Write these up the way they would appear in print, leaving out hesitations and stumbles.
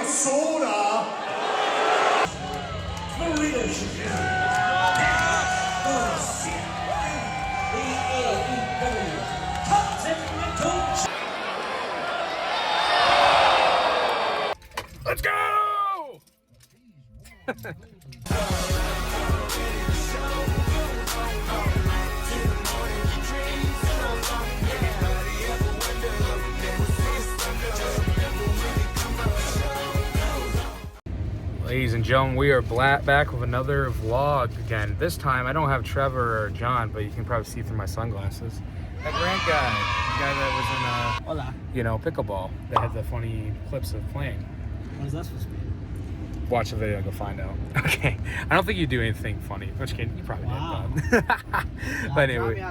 Minnesota, the leadership Let's go! Ladies and gentlemen, we are back with another vlog again. This time, I don't have Trevor or John, but you can probably see through my sunglasses. That Grant guy, the guy that was in, pickleball, that had the funny clips of playing. What is that supposed to be? Watch the video and go find out. Okay. I don't think you do anything funny. Which you probably did. But anyway,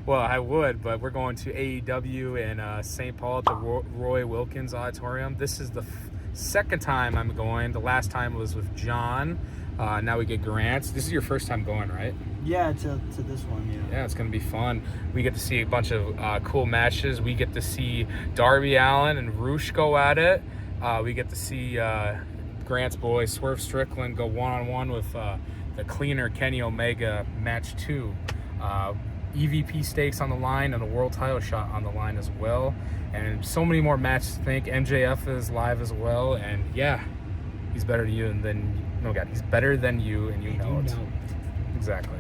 well, I would, but we're going to AEW in St. Paul at the Roy Wilkins Auditorium. This is the second time I'm going. The last time was with John. Now we get Grant. This is your first time going, right? Yeah, to this one, yeah. Yeah, it's going to be fun. We get to see a bunch of cool matches. We get to see Darby Allin and RUSH go at it. We get to see Grant's boy, Swerve Strickland, go one-on-one with the cleaner Kenny Omega, match 2. EVP stakes on the line and a world title shot on the line as well. And so many more matches to think. MJF is live as well. And yeah, he's better than you he's better than you and you know it. Exactly.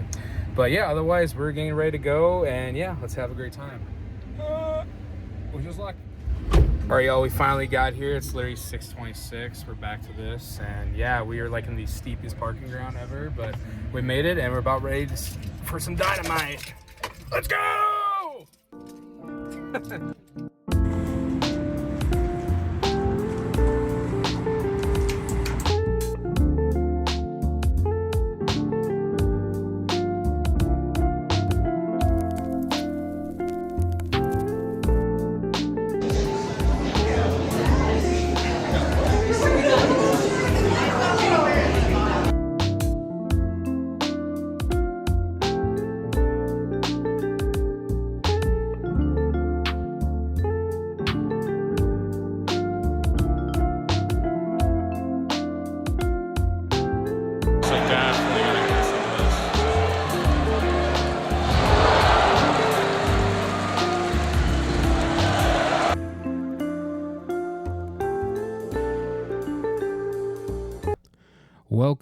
But yeah, otherwise, we're getting ready to go. And yeah, let's have a great time. Wish us luck. All right, y'all, we finally got here. It's literally 6:26. We're back to this. And yeah, we are like in the steepest parking ground ever, but we made it and we're about ready for some dynamite. Let's go!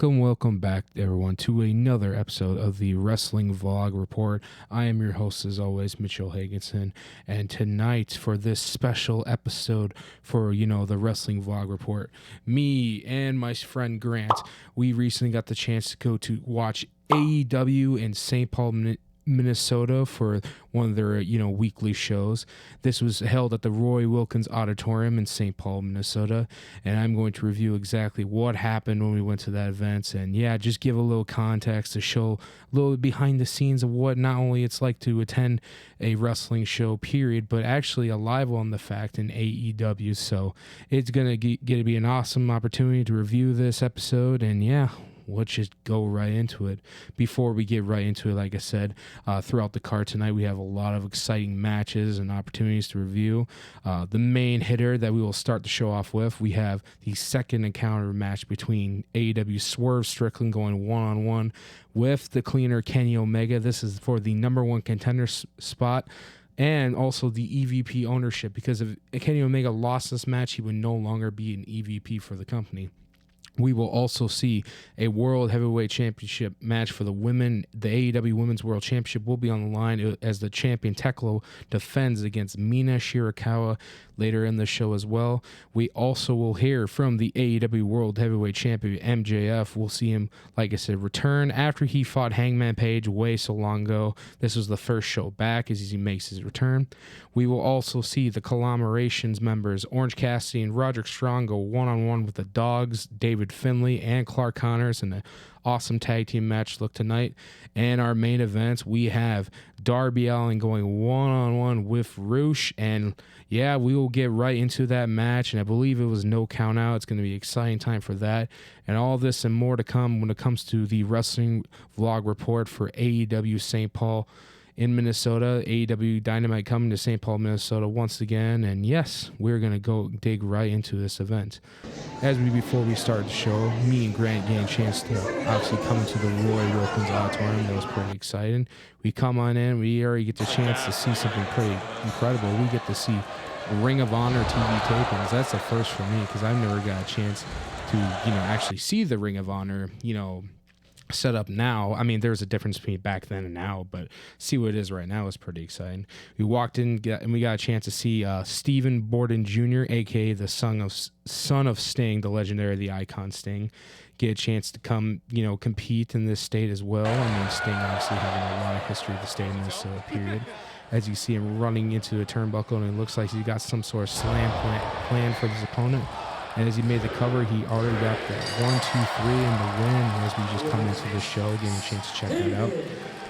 Welcome back, everyone, to another episode of the Wrestling Vlog Report. I am your host, as always, Mitchell Hagenson, and tonight, for this special episode for, the Wrestling Vlog Report, me and my friend Grant, we recently got the chance to go to watch AEW in St. Paul, Minnesota for one of their weekly shows. This was held at the Roy Wilkins Auditorium in St. Paul, Minnesota, and I'm going to review exactly what happened when we went to that event, and yeah, just give a little context to show a little behind the scenes of what not only it's like to attend a wrestling show period, but actually a live one, the fact, in AEW. So it's gonna get to be an awesome opportunity to review this episode, and yeah, let's just go right into it. Before we get right into it, like I said, throughout the card tonight, we have a lot of exciting matches and opportunities to review. The main hitter that we will start the show off with, we have the second encounter match between AEW Swerve Strickland going one-on-one with the cleaner Kenny Omega. This is for the #1 contender spot and also the EVP ownership, because if Kenny Omega lost this match, he would no longer be an EVP for the company. We will also see a World Heavyweight Championship match for the women. The AEW Women's World Championship will be on the line as the champion Thekla defends against Mina Shirakawa later in the show as well. We also will hear from the AEW World Heavyweight Champion MJF. We'll see him, like I said, return after he fought Hangman Page way so long ago. This was the first show back as he makes his return. We will also see the Collaborations members Orange Cassidy and Roderick Strong go one-on-one with the Dogs, David Finlay and Clark Connors, in an awesome tag team match look tonight. And our main events, we have Darby Allin going one-on-one with RUSH, and yeah, we will get right into that match, and I believe it was no count out. It's going to be an exciting time for that, and all this and more to come when it comes to the Wrestling Vlog Report for AEW St. Paul in Minnesota. AEW Dynamite coming to St. Paul, Minnesota once again. And yes, we're going to go dig right into this event. Before we start the show, me and Grant getting a chance to obviously come into the Roy Wilkins Auditorium. That was pretty exciting. We come on in, we already get the chance to see something pretty incredible. We get to see Ring of Honor TV tapings. That's a first for me because I've never got a chance to, actually see the Ring of Honor, set up now. I mean, there's a difference between back then and now, but see what it is right now is pretty exciting. We walked in and we got a chance to see Stephen Borden Jr., aka the son of Sting, the legendary, the icon Sting, get a chance to come, compete in this state as well. I mean, Sting obviously having a lot of history of the state in this period. As you see him running into a turnbuckle, and it looks like he's got some sort of slam plan for his opponent. And as he made the cover, he already got the 1, 2, 3 in the win as we just come into the show, getting a chance to check that out.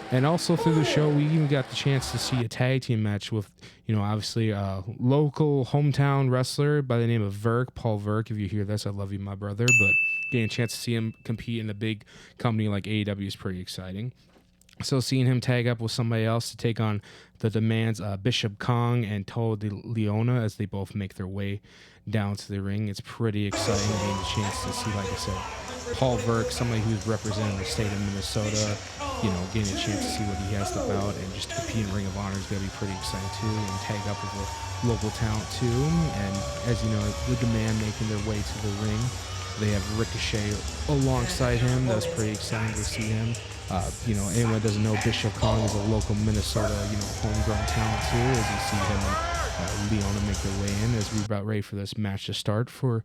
And also through the show, we even got the chance to see a tag team match with, obviously a local hometown wrestler by the name of Paul Verk. If you hear this, I love you, my brother. But getting a chance to see him compete in a big company like AEW is pretty exciting. So seeing him tag up with somebody else to take on the demands, Bishop Kong and Toa de Leona, as they both make their way down to the ring. It's pretty exciting getting the chance to see, like I said, Paul Verk, somebody who's representing the state of Minnesota, getting a chance to see what he has about, and just to compete in Ring of Honor is going to be pretty exciting too, and tag up with a local talent too. And as you know, the demand making their way to the ring. They have Ricochet alongside him. That was pretty exciting to see him. Anyone that doesn't know, Bishop Kong is a local Minnesota, homegrown talent too, as you see him and Leona make their way in as we're about ready for this match to start for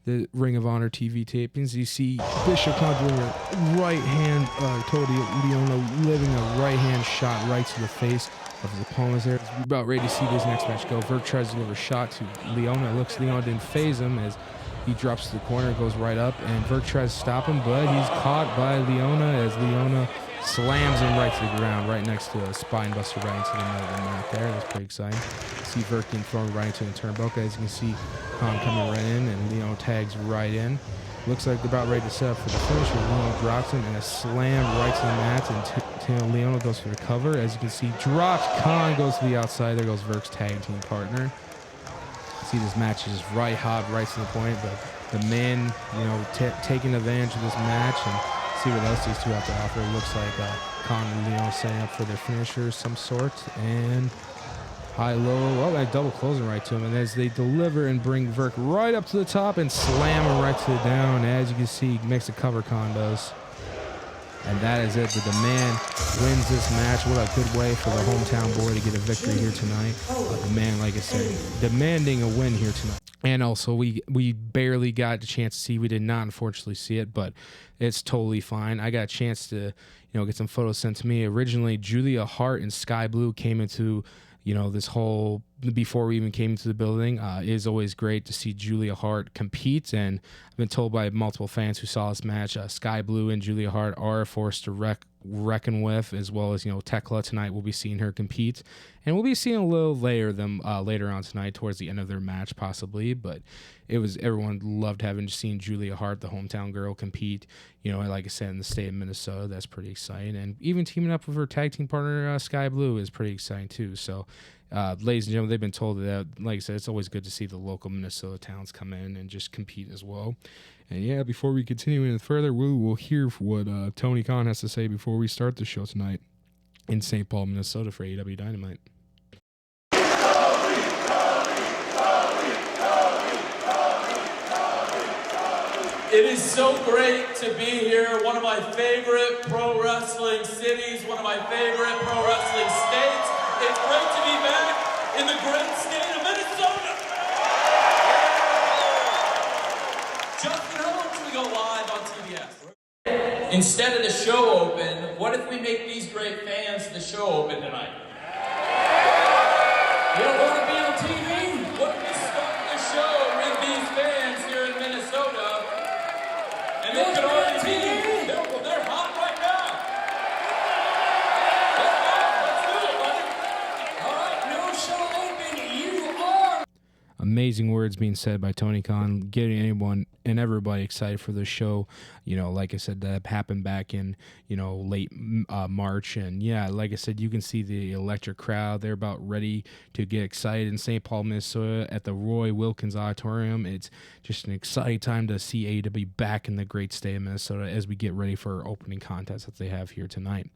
the Ring of Honor TV tapings. You see Bishop Kong doing a right hand, Toa Leona living a right hand shot right to the face of his opponents there. We're about ready to see this next match go. Verk tries to deliver a shot to Leona. It looks Leona didn't phase him as he drops to the corner, goes right up, and Verk tries to stop him, but he's caught by Leona as Leona slams him right to the ground, right next to a spine buster right into the middle of the mat there. That's pretty exciting. See Verk getting thrown right into the turnbuckle. As you can see, Kaun coming right in, and Leona tags right in. Looks like they're about ready to set up for the finish, where Leona drops him, and a slam right to the mat, and Leona goes for the cover. As you can see, drops, Kaun goes to the outside. There goes Verk's tag team partner. See, this match is right hot, right to the point, but the man, taking advantage of this match and see what else these two have to offer. It looks like Kaun and Leona setting up for their finisher of some sort, and high-low, that double closing right to him, and as they deliver and bring Verk right up to the top and slam him right to the down, as you can see, makes a cover, Kaun does. And that is it. The man wins this match. What a good way for the hometown boy to get a victory here tonight. The man, like I said, demanding a win here tonight. And also, we barely got a chance to see. We did not, unfortunately, see it, but it's totally fine. I got a chance to, get some photos sent to me. Originally, Julia Hart and Sky Blue came into, this whole, before we even came into the building. It is always great to see Julia Hart compete, and I've been told by multiple fans who saw this match, Sky Blue and Julia Hart are a force to reckon with, as well as, Thekla tonight. We'll be seeing her compete, and we'll be seeing a little later on tonight towards the end of their match possibly, but everyone loved seeing Julia Hart, the hometown girl, compete, like I said, in the state of Minnesota. That's pretty exciting, and even teaming up with her tag team partner, Sky Blue, is pretty exciting too. So ladies and gentlemen, they've been told that, like I said, it's always good to see the local Minnesota towns come in and just compete as well. And yeah, before we continue any further, we will hear what Tony Khan has to say before we start the show tonight in St. Paul, Minnesota for AEW Dynamite. It is so great to be here, one of my favorite pro wrestling cities, one of my favorite pro wrestling states. It's great to be back in the great state of Minnesota. Justin, how long should we go live on TBS? Instead of the show open, what if we make these great fans the show open tonight? You don't want to be on TV? What if we start the show with these fans here in Minnesota? And they can already see they're hot right now. Let's do it, buddy. All right, no show open. You are. amazing words being said by Tony Khan, getting anyone and everybody excited for the show. Like I said, that happened back in, late March. And yeah, like I said, you can see the electric crowd. They're about ready to get excited in St. Paul, Minnesota at the Roy Wilkins Auditorium. It's just an exciting time to see AEW back in the great state of Minnesota as we get ready for our opening contest that they have here tonight.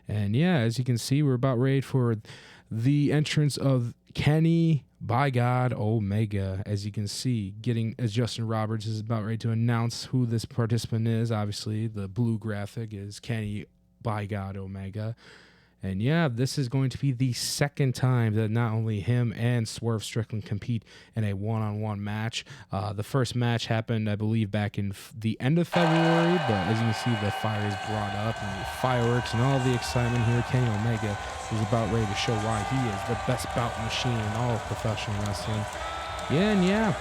And yeah, as you can see, we're about ready for the entrance of Kenny, by God, Omega. As you can see, as Justin Roberts is about ready to announce who this participant is. Obviously, the blue graphic is Kenny, by God, Omega. And yeah, this is going to be the second time that not only him and Swerve Strickland compete in a one-on-one match. The first match happened, I believe, back in the end of February, but as you can see, the fire is brought up and the fireworks and all the excitement here. Kenny Omega is about ready to show why he is the best bout machine in all of professional wrestling. Yeah,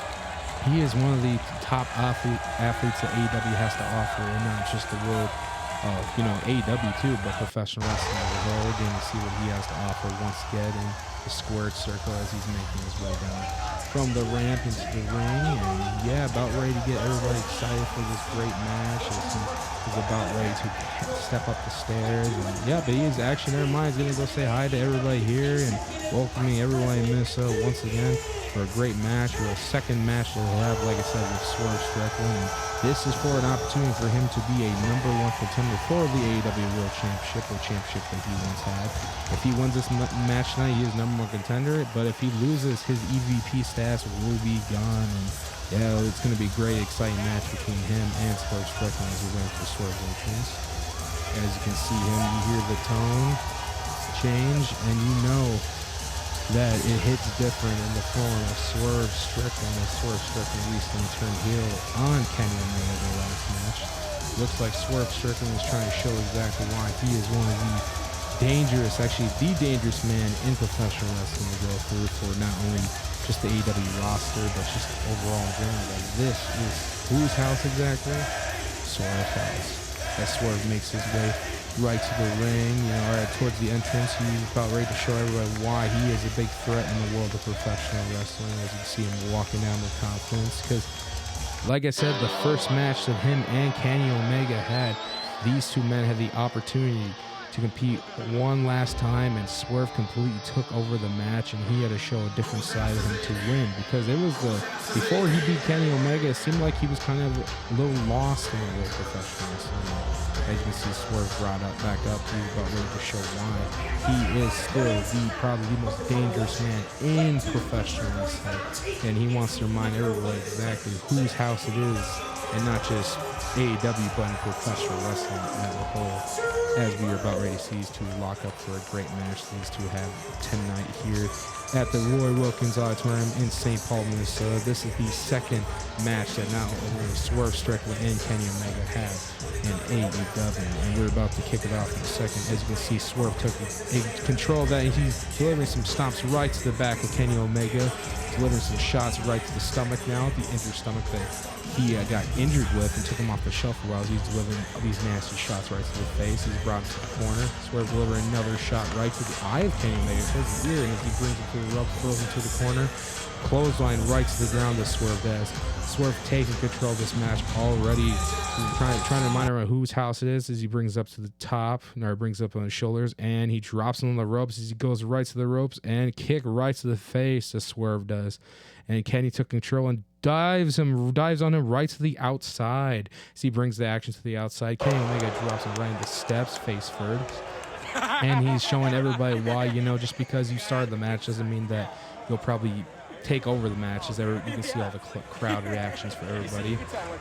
he is one of the top athletes that AEW has to offer, and not just the world of AEW too, but professional wrestling as a whole. Getting to see what he has to offer once again in the squared circle as he's making his way down from the ramp into the ring. And yeah, about ready to get everybody excited for this great match. He's about ready to step up the stairs. And yeah, but he is actually, never mind, he's gonna go say hi to everybody here and welcoming everybody in Minnesota once again for a great match, for a second match that we'll have, like I said, with Swerve Strickland. And this is for an opportunity for him to be a #1 contender for the AEW World Championship, the championship that he once had. If he wins this match tonight, he is #1 contender, but if he loses, his EVP status will be gone. And yeah, it's going to be a great, exciting match between him and Swerve Strickland as we wait for Swerve entrance. As you can see him, you hear the tone change, and you know that it hits different in the form of Swerve Strickland, as Swerve Strickland recently turned heel on Kenny Omega the last match. Looks like Swerve Strickland is trying to show exactly why he is one of the dangerous, actually the dangerous man in professional wrestling to go through for not only just the AEW roster, but just overall in general. Like, this is whose house exactly? Swerve's house. As Swerve makes his way right to the ring, right towards the entrance, he's about ready to show everybody why he is a big threat in the world of professional wrestling. As you see him walking down with confidence, because like I said, the first match that him and Kenny Omega had, these two men had the opportunity to compete one last time, and Swerve completely took over the match, and he had to show a different side of him to win, because it was before he beat Kenny Omega, it seemed like he was kind of a little lost in the world of professional wrestling. As you can see, Swerve brought back up. He's about ready to show why he is still probably the most dangerous man in professional wrestling, and he wants to remind everybody exactly whose house it is, and not just AEW, but in professional wrestling as a whole. As we are about ready to see these two lock up for a great match these two have tonight here at the Roy Wilkins Auditorium in St. Paul, Minnesota. This is the second match that not only Swerve Strickland and Kenny Omega have in AEW, and we're about to kick it off in a second. As you can see, Swerve took control of that, and he's delivering some stomps right to the back of Kenny Omega, delivering some shots right to the stomach now, the injured stomach that he got injured with, and took him off the shelf for a while. He's delivering these nasty shots right to the face. He's brought him to the corner. Swerve delivering another shot right to the eye of Kenny Omega. It's weird, and as he brings him to the ropes, throws him to the corner. Clothesline right to the ground as Swerve does. Swerve taking control of this match already. He's trying to remind everyone whose house it is as he brings up to the top, or brings up on his shoulders, and he drops him on the ropes as he goes right to the ropes and kick right to the face as Swerve does. And Kenny took control and dives on him right to the outside. As he brings the action to the outside, Kenny Omega drops him right into steps, face first. And he's showing everybody why, just because you started the match doesn't mean that you'll probably take over the match. As you can see all the crowd reactions for everybody.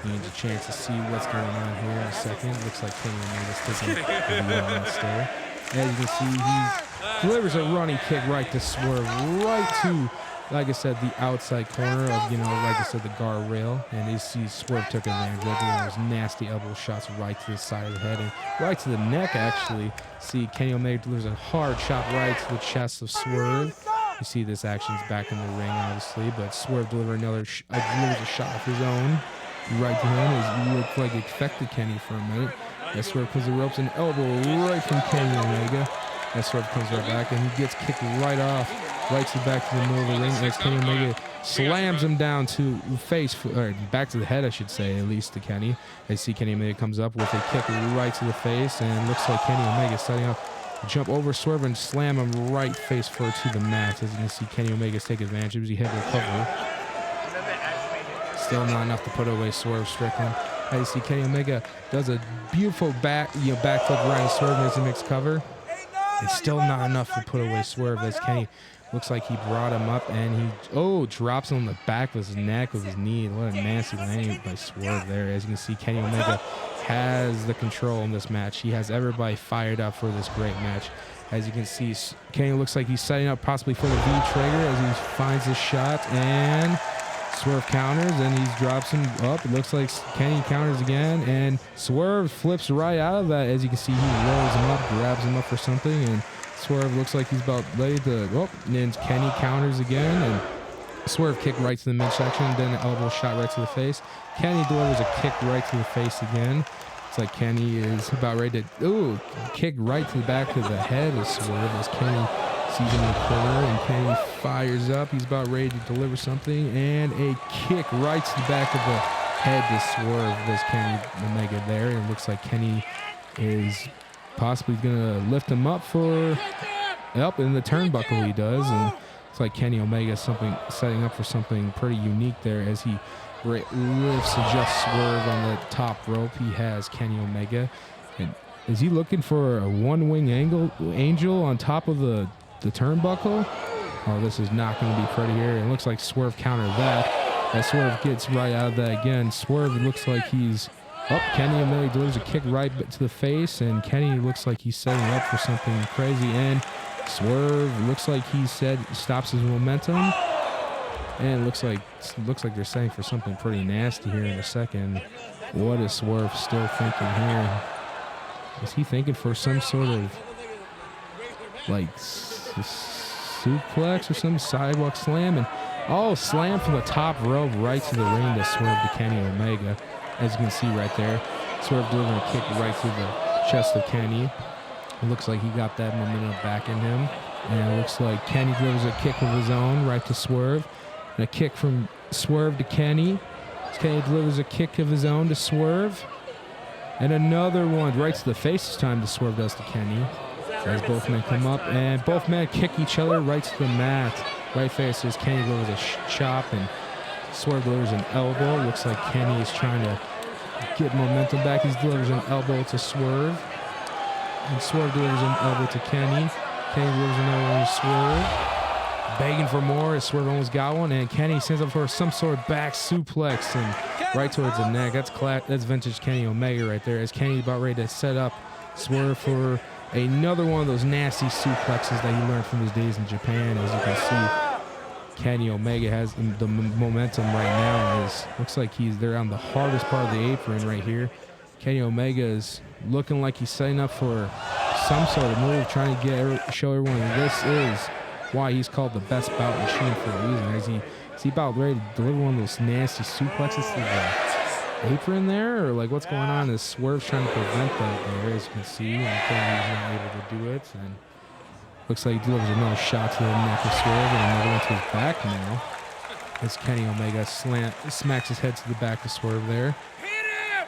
You need a chance to see what's going on here in a second. Looks like Kenny Omega's taking a wheel out there. As you can see, he delivers a running kick right to Swerve, right to, like I said, the outside corner of, like I said, the guardrail. And you see Swerve took advantage of those nasty elbow shots right to the side of the head and right to the neck, actually. See, Kenny Omega delivers a hard shot right to the chest of Swerve. You see this action's back in the ring, obviously, but Swerve delivers a shot of his own right to him, as he looked like it affected Kenny for a minute. As Swerve comes to the ropes, an elbow right from Kenny Omega. As Swerve comes right back, and he gets kicked right off right to the back to the middle of the ring as Kenny Omega slams him down to face, or back to the head, I should say, at least to Kenny. I see Kenny Omega comes up with a kick right to the face, and looks like Kenny Omega setting up to jump over Swerve and slam him right face first to the mat. As you can see, Kenny Omega's taking advantage as he hit the cover. Still not enough to put away Swerve Strickland. As you see, Kenny Omega does a beautiful backflip right, and Swerve makes a mixed cover. It's still not enough to put away Swerve as Kenny looks like he brought him up and he drops him on the back of his neck with his knee. What a nasty landing by Swerve there. As you can see, Kenny Omega has the control in this match. He has everybody fired up for this great match. As you can see, Kenny looks like he's setting up possibly for the V-trigger as he finds the shot, and Swerve counters and he drops him up. It looks like Kenny counters again, and Swerve flips right out of that. As you can see, he rolls him up, grabs him up for something, and Swerve looks like he's about ready to, and then Kenny counters again, and Swerve kick right to the midsection, then an elbow shot right to the face. Kenny delivers a kick right to the face again. It's like Kenny is about ready to, kick right to the back of the head of Swerve as Kenny sees him in the corner, and Kenny fires up. He's about ready to deliver something, and a kick right to the back of the head to Swerve. There's Kenny Omega there, and it looks like Kenny is possibly going to lift him up for, in the turnbuckle he does, and it's like Kenny Omega setting up for something pretty unique there as he lifts and just Swerve on the top rope. He has Kenny Omega, and is he looking for a one-wing angel on top of the turnbuckle? Oh, this is not going to be pretty here. It looks like Swerve countered that. As Swerve gets right out of that again. Swerve looks like he's up. Kenny Omega delivers a kick right to the face, and Kenny looks like he's setting up for something crazy. And Swerve looks like he stops his momentum. And it looks like they're setting for something pretty nasty here in a second. What is Swerve still thinking here? Is he thinking for some sort of like suplex or some sidewalk slam? And slam from the top rope right to the ring to Swerve to Kenny Omega. As you can see right there, Swerve delivering a kick right to the chest of Kenny. It looks like he got that momentum back in him. And it looks like Kenny delivers a kick of his own right to Swerve. And a kick from Swerve to Kenny. Kenny delivers a kick of his own to Swerve. And another one right to the face this time to Swerve does to Kenny. As both men come up and both men kick each other right to the mat. Right face as Kenny delivers a chop and Swerve delivers an elbow. Looks like Kenny is trying to get momentum back. He delivers an elbow to Swerve. And Swerve delivers an elbow to Kenny. Kenny delivers another one to Swerve. Begging for more as Swerve almost got one, and Kenny sends up for some sort of back suplex and right towards the neck. That's vintage Kenny Omega right there. As Kenny about ready to set up Swerve for another one of those nasty suplexes that he learned from his days in Japan. As you can see, Kenny Omega has the momentum right now. Looks like they're on the hardest part of the apron right here. Kenny Omega is looking like he's setting up for some sort of move, trying to show everyone this is why he's called the best bout machine for a reason. Is he about ready to deliver one of those nasty suplexes to the apron there? Or like what's going on? Is Swerve trying to prevent that there, as you can see, and Kenny's not able to do it. And looks like he delivers another shot to the neck of Swerve and another one to his back now. As Kenny Omega smacks his head to the back of Swerve there.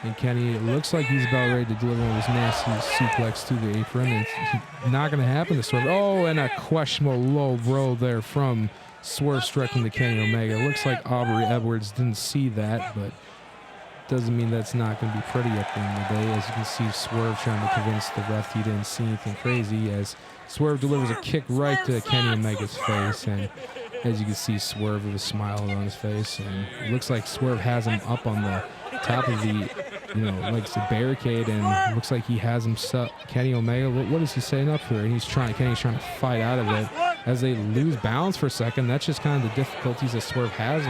And Kenny, it looks like he's about ready to deliver one of those nasty suplex to the apron. And it's not going to happen to Swerve. Oh, and a questionable low blow there from Swerve striking to Kenny Omega. It looks like Aubrey Edwards didn't see that, but doesn't mean that's not going to be pretty at the end of the day. As you can see, Swerve trying to convince the ref he didn't see anything crazy as Swerve delivers a kick right to Kenny Omega's face. And as you can see, Swerve with a smile on his face. And it looks like Swerve has him up on the top of the, like it's a barricade, and looks like he has him set. Kenny Omega, what is he setting up here? And Kenny's trying to fight out of it as they lose balance for a second. That's just kind of the difficulties that Swerve has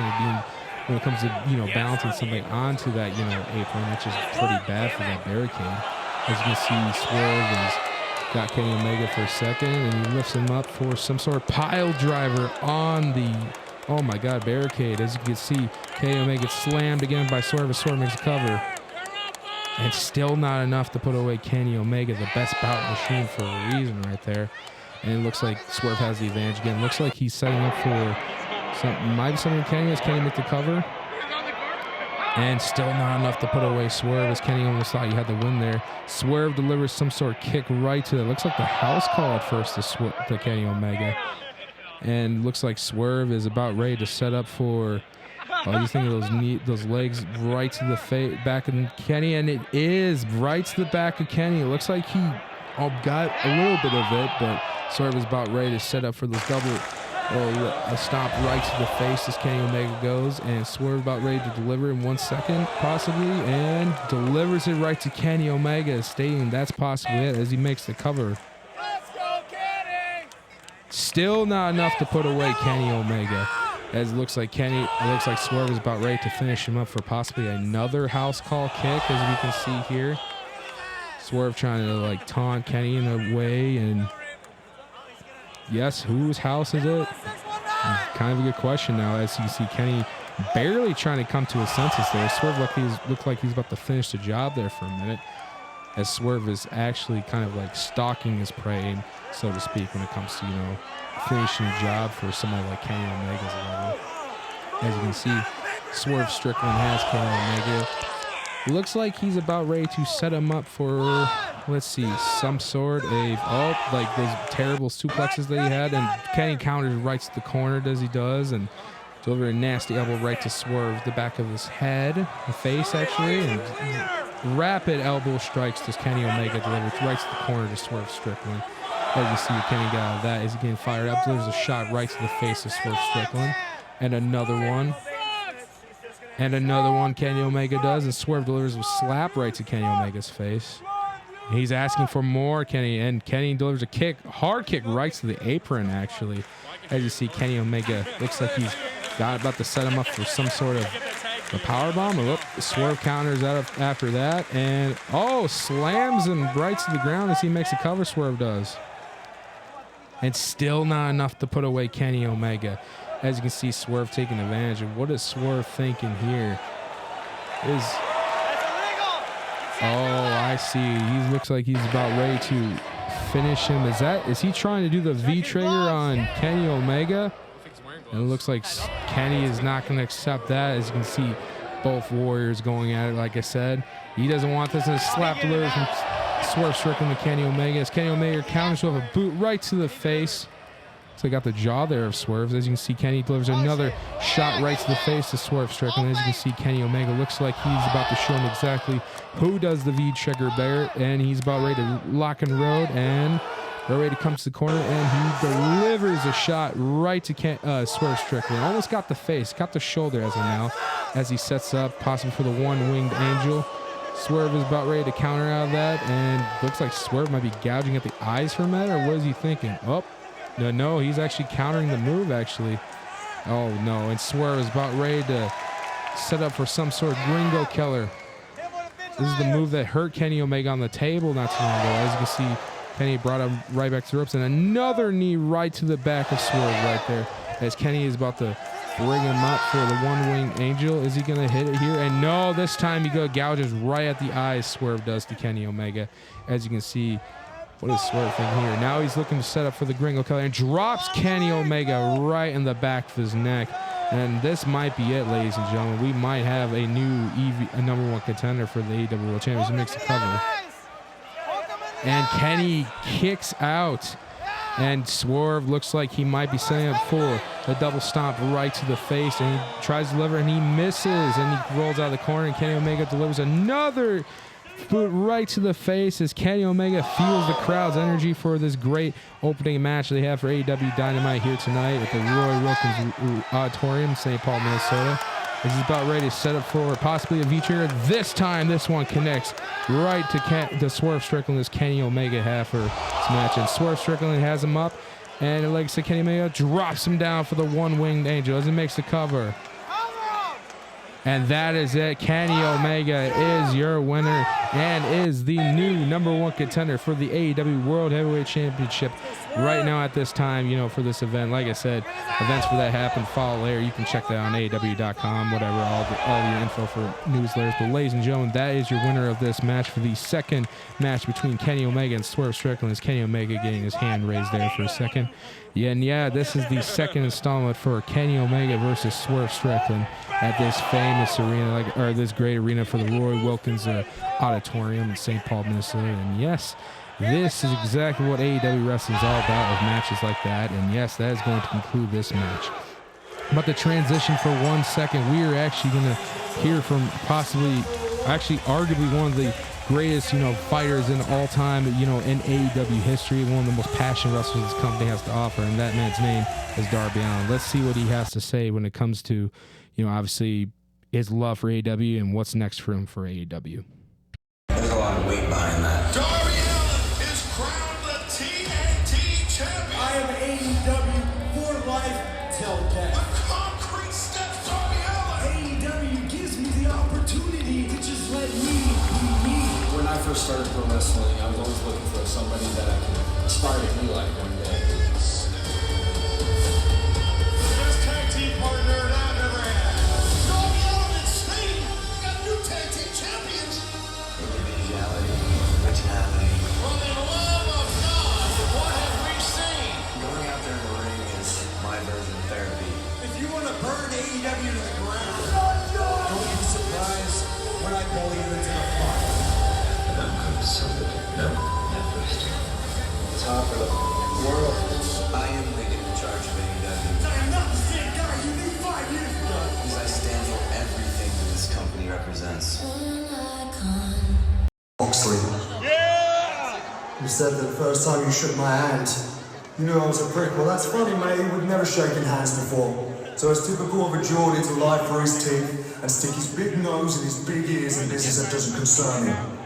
when it comes to, balancing something onto that, apron, which is pretty bad for that barricade. As you can see, Swerve has got Kenny Omega for a second, and he lifts him up for some sort of pile driver on the, oh my God, barricade. As you can see, Kenny Omega gets slammed again by Swerve as Swerve makes a cover. And still not enough to put away Kenny Omega, the best bout machine for a reason right there. And it looks like Swerve has the advantage again. Looks like he's setting up for something Kenny as Kenny make the cover. And still not enough to put away Swerve as Kenny almost thought he had the win there. Swerve delivers some sort of kick right to it. Looks like the house call at first to Kenny Omega. And looks like Swerve is about ready to set up for... Oh, you think of those legs right to the back of Kenny, and it is right to the back of Kenny. It looks like he got a little bit of it, but Swerve is about ready to set up for this double a stomp right to the face as Kenny Omega goes, and Swerve about ready to deliver in 1 second, possibly, and delivers it right to Kenny Omega, stating that's possibly it as he makes the cover. Let's go, Kenny! Still not enough to put away Kenny Omega. As it looks like Swerve is about ready to finish him up for possibly another house call kick, as we can see here. Swerve trying to like taunt Kenny in a way, and yes, whose house is it? Kind of a good question now, as you see Kenny barely trying to come to his senses there. Swerve looked like he's about to finish the job there for a minute, as Swerve is actually kind of like stalking his prey, so to speak, when it comes to, you know, finishing the job for somebody like Kenny Omega's level. As you can see, Swerve Strickland has Kenny Omega. Looks like he's about ready to set him up for, let's see, some sort of, like those terrible suplexes that he had, and Kenny counters right to the corner as he does, and deliver a nasty elbow right to Swerve, the back of his head, the face actually, and rapid elbow strikes to Kenny Omega, delivered right to the corner to Swerve Strickland. As you see what Kenny got out of that, is he getting fired up, delivers a shot right to the face of Swerve Strickland, and another one. And another one Kenny Omega does, and Swerve delivers a slap right to Kenny Omega's face. He's asking for more, Kenny, and Kenny delivers a kick, hard kick right to the apron, actually. As you see, Kenny Omega looks like he's about to set him up for some sort of a powerbomb. Oh, Swerve counters out after that, and slams him right to the ground as he makes a cover, Swerve does. And still not enough to put away Kenny Omega. As you can see, Swerve taking advantage of what is Swerve thinking here. I see. He looks like he's about ready to finish him. Is he trying to do the V trigger on Kenny Omega? And it looks like Kenny is not going to accept that. As you can see, both warriors going at it. Like I said, he doesn't want this as a slap delivery from Swerve Strickland to Kenny Omega. As Kenny Omega counters with a boot right to the face. So they got the jaw there of Swerve. As you can see, Kenny delivers another shot right to the face to Swerve Strickland. As you can see, Kenny Omega looks like he's about to show him exactly who does the V trigger better, and he's about ready to lock and road, and ready to come to the corner, and he delivers a shot right to Swerve Strickland. Almost got the face, got the shoulder as of now, as he sets up, possibly for the one-winged angel. Swerve is about ready to counter out of that, and looks like Swerve might be gouging at the eyes from that, or what is he thinking? No, he's actually countering the move, actually. Oh, no, and Swerve is about ready to set up for some sort of gringo killer. This is the move that hurt Kenny Omega on the table not too long ago. As you can see, Kenny brought him right back to the ropes, and another knee right to the back of Swerve right there, as Kenny is about to bring him up for the one-winged angel. Is he going to hit it here? And no, this time he gouges right at the eyes, Swerve does to Kenny Omega. As you can see, what is Swerve thinking here? Now he's looking to set up for the gringo killer and drops Kenny Omega right in the back of his neck. And this might be it, ladies and gentlemen. We might have a new #1 contender for the AEW World Championship. He makes the cover. And Kenny kicks out. And Swerve looks like he might be setting up for a double stomp right to the face. And he tries to deliver, and he misses. And he rolls out of the corner, and Kenny Omega delivers another boot right to the face as Kenny Omega feels the crowd's energy for this great opening match they have for AEW Dynamite here tonight at the Roy Wilkins Auditorium, St. Paul, Minnesota. As he's about ready to set up for possibly a V-trigger. This time, this one connects right to Swerve Strickland as Kenny Omega have for this match. And Swerve Strickland has him up, and like I said, Kenny Omega drops him down for the one-winged angel as he makes the cover. And that is it. Kenny Omega is your winner and is the new #1 contender for the AEW World Heavyweight Championship right now at this time, you know, for this event. Like I said, events for that happen fall later. You can check that on AEW.com, whatever, all your info for newsletters. But ladies and gentlemen, that is your winner of this match for the second match between Kenny Omega and Swerve Strickland. Is Kenny Omega getting his hand raised there for a second? Yeah, this is the second installment for Kenny Omega versus Swerve Strickland at this famous arena, or this great arena for the Roy Wilkins Auditorium in St. Paul, Minnesota. And yes, this is exactly what AEW Wrestling is all about, with matches like that. And yes, that is going to conclude this match. But the transition for 1 second, we are actually going to hear from arguably one of the greatest, you know, fighters in all time, you know, in AEW history, one of the most passionate wrestlers this company has to offer, and that man's name is Darby Allin. Let's see what he has to say when it comes to, you know, obviously his love for AEW and what's next for him for AEW. There's a lot of weight behind that. Darby Allin is crowned the TNT champion. I am AEW for life till death. The concrete steps Darby Allin. AEW gives me the opportunity to just let me be me. When I first started pro wrestling, I was always looking for somebody that I could aspire to be like one day. Best tag team partner I've ever had. Darby Allin and Sting got new tag team champions. Individuality, originality. For the love of God, what have we seen? Going out there in the ring is my version of therapy. If you want to burn AEW to the ground, don't be surprised when I pull you into the fire. Top of the world. I am leading in charge of AEW. I am not the same guy you knew 5 years ago. Because I stand for everything that this company represents. Moxley, Yeah! you said that the first time you shook my hand, you knew I was a prick. Well, that's funny, mate. We've never shaken hands before. So it's typical of a Geordie to lie for his teeth and stick his big nose and his big ears in business that doesn't concern him.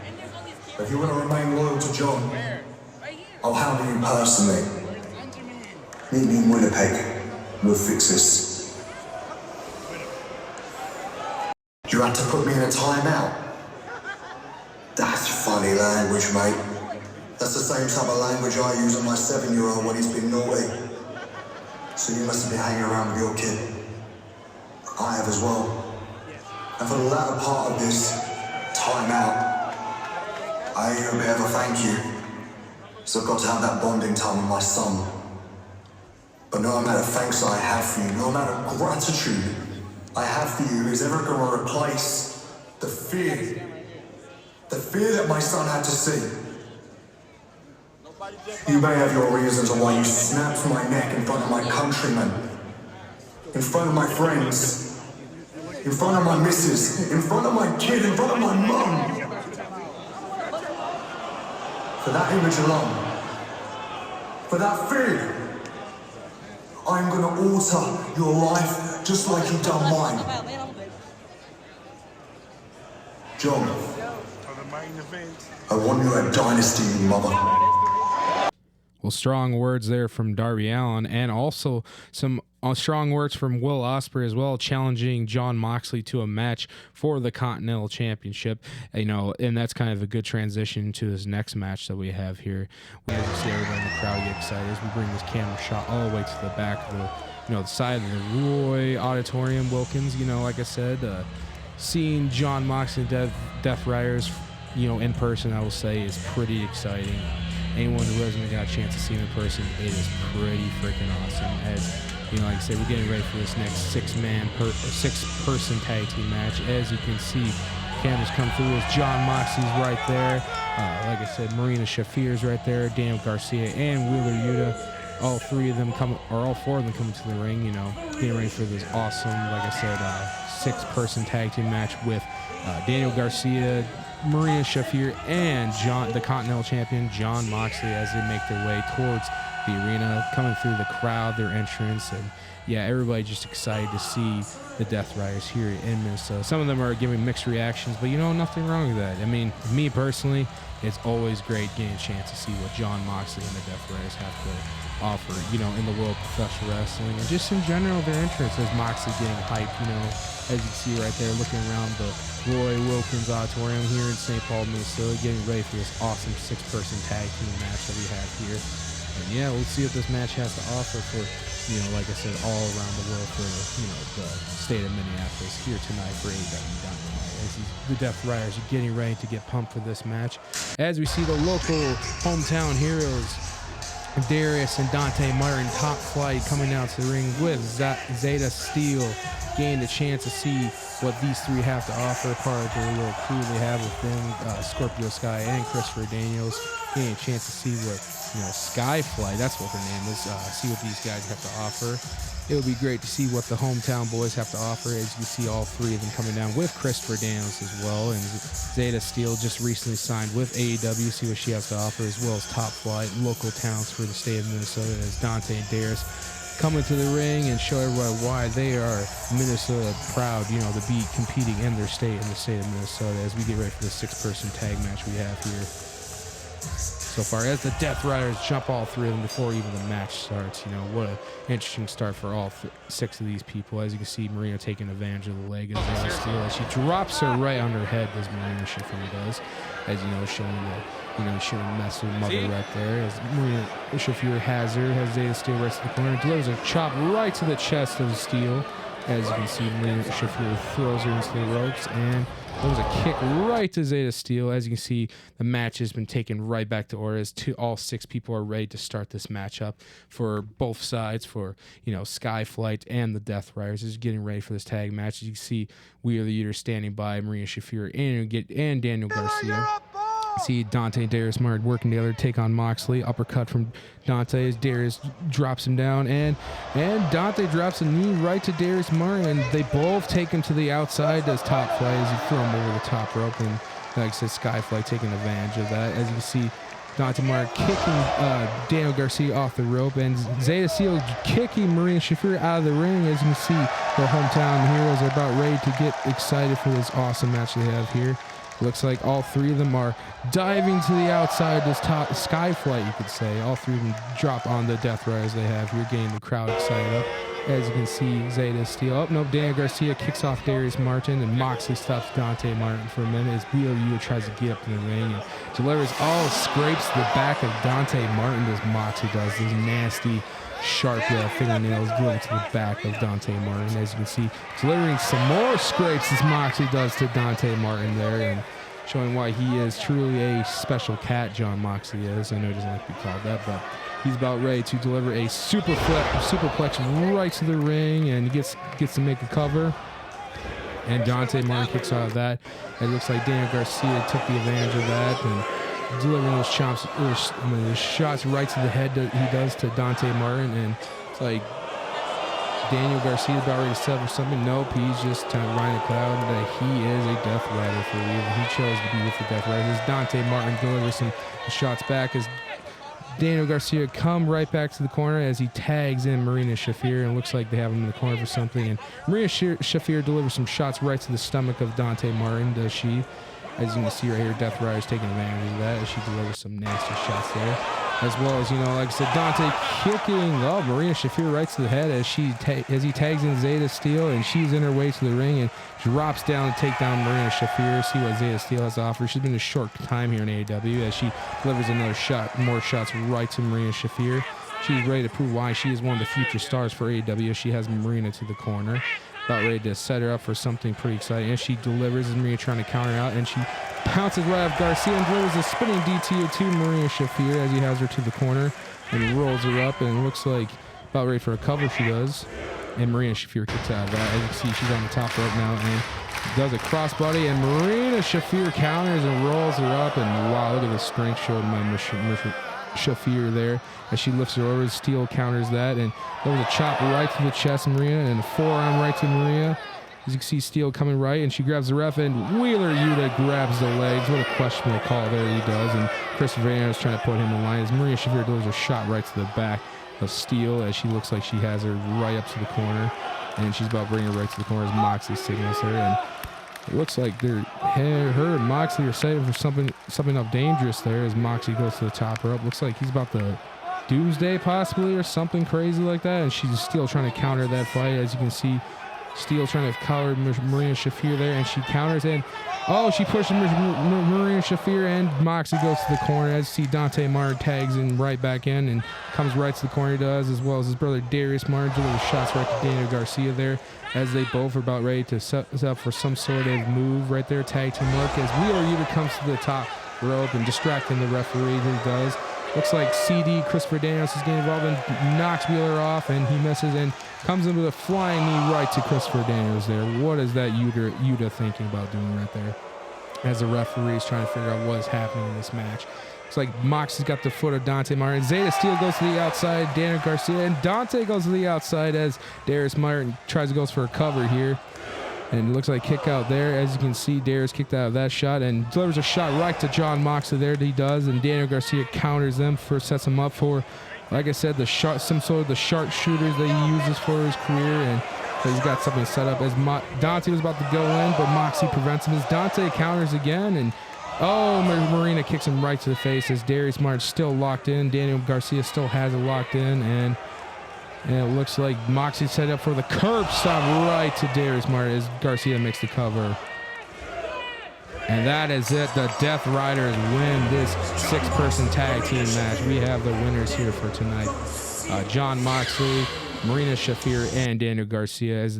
But if you want to remain loyal to John, I'll handle you personally. Meet me in Winnipeg. We'll fix this. You had to put me in a timeout. That's funny language, mate. That's the same type of language I use on my 7-year-old when he's been naughty. So you must have been hanging around with your kid. I have as well. And for the latter part of this timeout, I owe you a bit of a thank you. So I've got to have that bonding time with my son. But no amount of thanks I have for you, no amount of gratitude I have for you is ever going to replace the fear that my son had to see. You may have your reasons on why you snapped my neck in front of my countrymen, in front of my friends, in front of my missus, in front of my kid, in front of my mum. For that image alone, for that fear, I'm gonna alter your life just like you've done mine. John, I want you a dynasty, mother. Well, strong words there from Darby Allin, and also some strong words from Will Ospreay as well, challenging Jon Moxley to a match for the Continental Championship. You know, and that's kind of a good transition to this next match that we have here. We have to see everybody in the crowd get excited as we bring this camera shot all the way to the back of the, you know, the side of the Roy Auditorium, Wilkins. You know, like I said, seeing Jon Moxley and Deathriders, you know, in person, I will say, is pretty exciting. Anyone who hasn't got a chance to see him in person, it is pretty freaking awesome. As you know, like I said, we're getting ready for this next six-person tag team match. As you can see, cameras come through as Jon Moxley's right there. Like I said, Marina Shafir's right there, Daniel Garcia and Wheeler Yuta. All four of them coming to the ring. You know, getting ready for this awesome, like I said, 6-person tag team match with Daniel Garcia, Marina Shafir, and the Continental Champion Jon Moxley as they make their way towards the arena, coming through the crowd, their entrance, and yeah, everybody just excited to see the Deathriders here in Minnesota. Some of them are giving mixed reactions, but nothing wrong with that. I mean, me personally, it's always great getting a chance to see what Jon Moxley and the Deathriders have to offer, in the world of professional wrestling, and just in general, their entrance as Moxley getting hyped, as you see right there, looking around the Roy Wilkins Auditorium here in St. Paul, Minnesota, getting ready for this awesome 6-person tag team match that we have here. And yeah, we'll see what this match has to offer for, like I said, all around the world for, the state of Minneapolis here tonight for AEW Dynamite. As the Deathriders are getting ready to get pumped for this match. As we see the local hometown heroes, Darius and Dante Martin, Top Flight, coming out to the ring with Zeta Steel, getting the chance to see what these three have to offer, part of their little crew they have with them, Scorpio Sky and Christopher Daniels, getting a chance to see what, Skyfly, that's what their name is, see what these guys have to offer. It would be great to see what the hometown boys have to offer, as you see all three of them coming down with Christopher Daniels as well. And Zeta Steel just recently signed with AEW, see what she has to offer, as well as Top Flight, local talents for the state of Minnesota, as Dante and Darius coming to the ring and show everybody why they are Minnesota proud, to be competing in their state, in the state of Minnesota, as we get ready for the 6-person tag match we have here so far, as the Deathriders jump all three of them before even the match starts. What an interesting start for all 6 of these people. As you can see, Marina taking advantage of the leg of Zeta Steel as she drops her right on her head, as Marina Shafir does. As showing that, she didn't mess with mother right there. As Marina Shafir has Zeta Steel right to the corner, delivers a chop right to the chest of Steel. As you can see, Marina Shafir throws her into the ropes, and there was a kick right to Zeta Steel. As you can see, the match has been taken right back to order, as all 6 people are ready to start this matchup for both sides, for, Skyflight and the Deathriders is getting ready for this tag match. As you can see, We Are the Eaters standing by, Marina Shafir and Daniel Garcia. See Dante and Darius Martin working together to take on Moxley. Uppercut from Dante as Darius drops him down, and Dante drops a knee right to Darius Martin, and they both take him to the outside as Top Flight as he threw him over the top rope, and like I said, Skyfly taking advantage of that. As you can see, Dante Martin kicking Daniel Garcia off the rope, and Zeta Steel kicking Marina Shafir out of the ring. As you can see, the hometown heroes are about ready to get excited for this awesome match they have here. Looks like all 3 of them are diving to the outside, this top Skyflight, you could say. All 3 of them drop on the Deathriders they have here, getting the crowd excited up. As you can see, Zeta Steel. Oh, no, Daniel Garcia kicks off Darius Martin, and Moxley stops Dante Martin for a minute as BOU tries to get up in the ring and delivers scrapes the back of Dante Martin as Moxley does. These nasty, sharp fingernails delivered to the back of Dante Martin. As you can see, delivering some more scrapes as Moxley does to Dante Martin there, and showing why he is truly a special cat, Jon Moxley is. I know he doesn't like to be called that, but he's about ready to deliver a superplex right to the ring, and he gets to make a cover. And Dante Martin kicks out of that. It looks like Daniel Garcia took the advantage of that and delivering those shots right to the head that he does to Dante Martin. And it's like Daniel Garcia is about ready to settle something. Nope, he's just trying to ride the cloud that he is a Death Rider for real. He chose to be with the Death Riders. Dante Martin delivers some shots back as Daniel Garcia come right back to the corner as he tags in Marina Shafir, and it looks like they have him in the corner for something. And Marina Shafir delivers some shots right to the stomach of Dante Martin, does she? As you can see right here, Death Rider's taking advantage of that as she delivers some nasty shots there. As well as, like I said, Dante kicking Marina Shafir right to the head as he tags in Zeta Steel, and she's in her way to the ring and drops down to take down Marina Shafir. See what Zeta Steel has to offer. She's been a short time here in AEW as she delivers another shot, more shots right to Marina Shafir. She's ready to prove why she is one of the future stars for AEW. She has Marina to the corner, about ready to set her up for something pretty exciting. And she delivers as Marina trying to counter out, and she pounces right off Garcia and delivers a spinning DT to Marina Shafir as he has her to the corner and rolls her up, and it looks like about ready for a cover she does. And Marina Shafir kicks out of that. As you can see, she's on the top rope now and does a crossbody, and Marina Shafir counters and rolls her up, and wow, look at the strength showed by Shafir there as she lifts her over. Steel counters that, and there was a chop right to the chest of Marina and a forearm right to Marina. As you can see, Steele coming right, and she grabs the ref, and Wheeler Yuta grabs the legs. What a questionable call there he does, and Christopher Daniels trying to put him in line as Maria Shafir delivers a shot right to the back of Steele, as she looks like she has her right up to the corner, and she's about to bring her right to the corner as Moxley signals her, and it looks like her and Moxley are saving for something up dangerous there as Moxley goes to the top rope. Looks like he's about to Doomsday possibly or something crazy like that, and she's still trying to counter that fight. As you can see, Steele trying to counter Marina Shafir there, and she counters, and she pushes Marina Shafir, and Moxley goes to the corner. As you see, Dante Martin tags in right back in and comes right to the corner, he does, as well as his brother Darius Martin delivers shots right to Daniel Garcia there, as they both are about ready to set up for some sort of move right there, tag team work, as Wheeler Yuta comes to the top rope and distracting the referee, who does. Looks like CD, Christopher Daniels, is getting involved and knocks Wheeler off, and he misses and comes in with a flying knee right to Christopher Daniels there. What is that Yuta thinking about doing right there? As the referee is trying to figure out what is happening in this match. It's like Mox has got the foot of Dante Martin. Zeta Steele goes to the outside, Daniel Garcia, and Dante goes to the outside as Darius Martin tries to go for a cover here. And it looks like kick out there. As you can see, Darius kicked out of that shot and delivers a shot right to Jon Moxley there. He does, and Daniel Garcia counters them, sets him up for, like I said, some sort of the sharpshooters that he uses for his career. And so he's got something set up as Dante was about to go in, but Moxley prevents him as Dante counters again. And Marina kicks him right to the face as Darius Martin's still locked in. Daniel Garcia still has it locked in, and it looks like Moxley set up for the curb stop right to Darius Martin as Garcia makes the cover. And that is it. The Deathriders win this 6-person tag team match. We have the winners here for tonight. Jon Moxley, Marina Shafir, and Daniel Garcia, as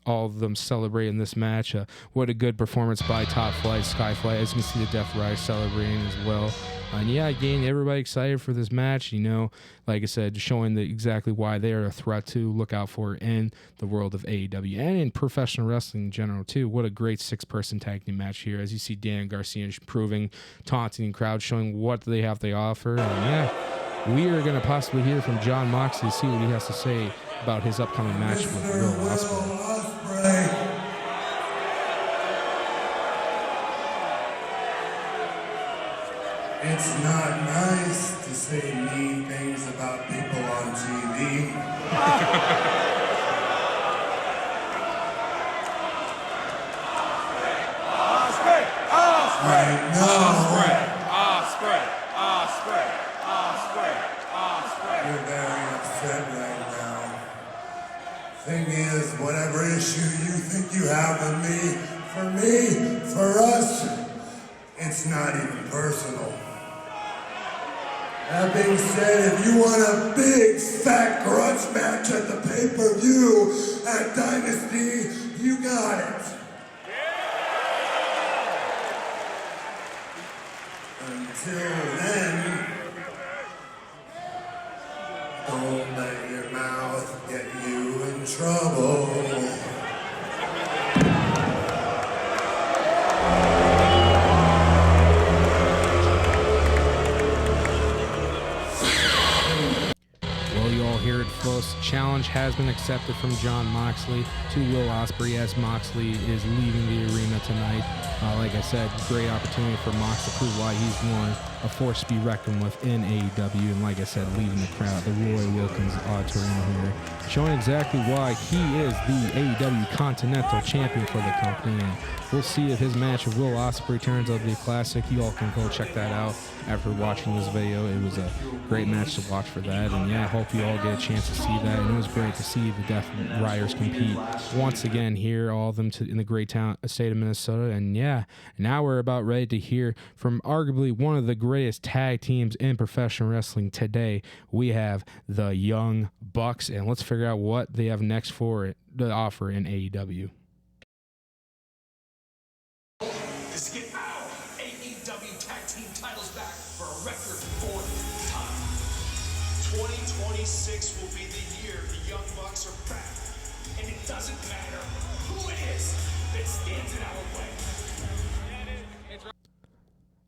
all of them celebrate in this match. What a good performance by Top Flight, Skyflight. As you can see, the Deathriders celebrating as well. And yeah, again, everybody excited for this match. You know, like I said, showing exactly why they are a threat to look out for in the world of AEW and in professional wrestling in general too. What a great 6-person tag team match here. As you see, Dan Garcia improving, taunting the crowd, showing what they have to offer. And yeah, we are going to possibly hear from Jon Moxley to see what he has to say about his upcoming match with Will Ospreay. It's not nice to say mean things about people on TV. Right now, you're very upset right now. Thing is, whatever issue you think you have with me, for us, it's not even personal. That being said, if you want a big, fat grudge match at the pay-per-view at Dynasty, you got it. Until then, don't let your mouth get you in trouble. First challenge has been accepted from Jon Moxley to Will Ospreay as Moxley is leaving the arena tonight. Like I said, great opportunity for Mox to prove why he's one, a force to be reckoned with in AEW, and like I said, leaving the crowd, the Roy Wilkins Auditorium here, showing exactly why he is the AEW Continental Champion for the company. And we'll see if his match with Will Ospreay turns out to be a classic. You all can go check that out after watching this video. It was a great match to watch for that, and yeah, I hope you all get a chance to see that. And it was great to see the Deathriders compete once again here, all of them in the great state of Minnesota. And yeah, now we're about ready to hear from arguably one of the greatest tag teams in professional wrestling today. We have the Young Bucks, and let's figure out what they have next for it to offer in AEW. Is to get our AEW tag team titles back for a record 4th time. 2026 will be the year the Young Bucks are back, and it doesn't matter who it is that stands in our way.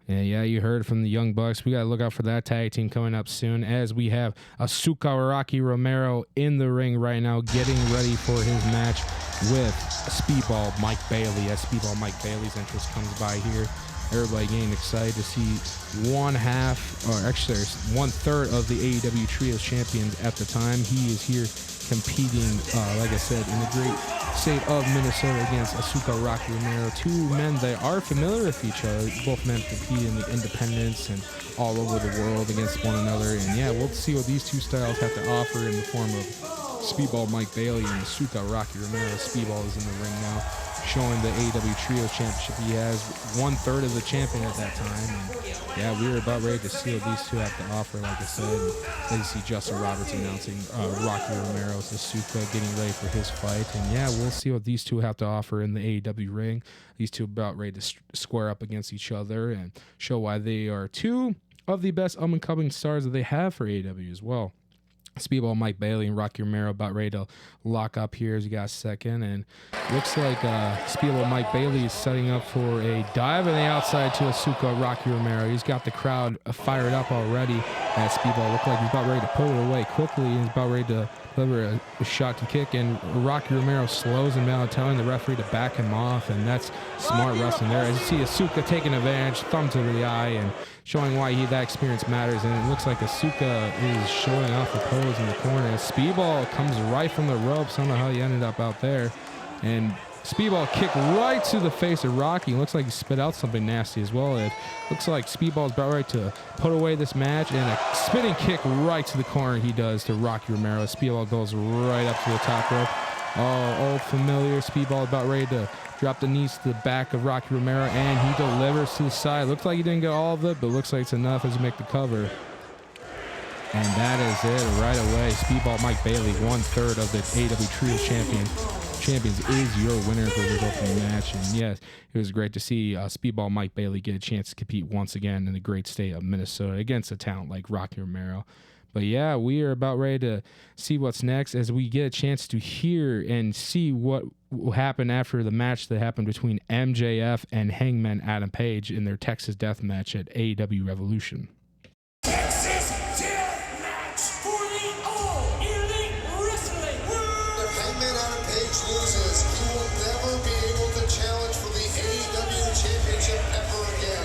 And yeah, you heard from the Young Bucks. We got to look out for that tag team coming up soon, as we have Asuka Rocky Romero in the ring right now getting ready for his match with Speedball Mike Bailey. As Speedball Mike Bailey's entrance comes by here, everybody getting excited to see one third of the AEW Trios champions at the time. He is here competing, like I said, in the great state of Minnesota against Asuka Rocky Romero. Two men that are familiar with each other. Both men compete in the independents and all over the world against one another. And yeah, we'll see what these two styles have to offer in the form of Speedball Mike Bailey and Asuka Rocky Romero. Speedball is in the ring now, showing the AEW Trios Championship. He has 1/3 of the champion at that time. And yeah, we were about ready to see what these two have to offer, like I said. Then you see Justin Roberts announcing Rocky Romero's Asuka getting ready for his fight. And yeah, we'll see what these two have to offer in the AEW ring. These two are about ready to square up against each other and show why they are two of the best up-and-coming stars that they have for AEW as well. Speedball Mike Bailey and Rocky Romero about ready to lock up here as you got a second, and looks like Speedball Mike Bailey is setting up for a dive on the outside to Asuka Rocky Romero. He's got the crowd fired up already as Speedball looked like he's about ready to pull it away quickly, and he's about ready to deliver a shot to kick, and Rocky Romero slows him down, telling the referee to back him off, and that's smart wrestling there. As you see Asuka taking advantage, thumb to the eye, and showing why that experience matters. And it looks like Asuka is showing off the pose in the corner. Speedball comes right from the ropes. I don't know how he ended up out there. And Speedball kicked right to the face of Rocky. Looks like he spit out something nasty as well. It looks like Speedball's about ready to put away this match, and a spinning kick right to the corner he does to Rocky Romero. Speedball goes right up to the top rope. Oh, old familiar. Speedball about ready to drop the knees to the back of Rocky Romero, and he delivers to the side. Looks like he didn't get all of it, but looks like it's enough as he make the cover. And that is it right away. Speedball Mike Bailey, 1/3 of the AEW Trios Champions, is your winner for this opening match. And yes, it was great to see Speedball Mike Bailey get a chance to compete once again in the great state of Minnesota against a talent like Rocky Romero. But yeah, we are about ready to see what's next as we get a chance to hear and see what will happen after the match that happened between MJF and Hangman Adam Page in their Texas Death Match at AEW Revolution. Texas Death Match for the All-Elite Wrestling World! If Hangman Adam Page loses, he will never be able to challenge for the AEW Championship ever again.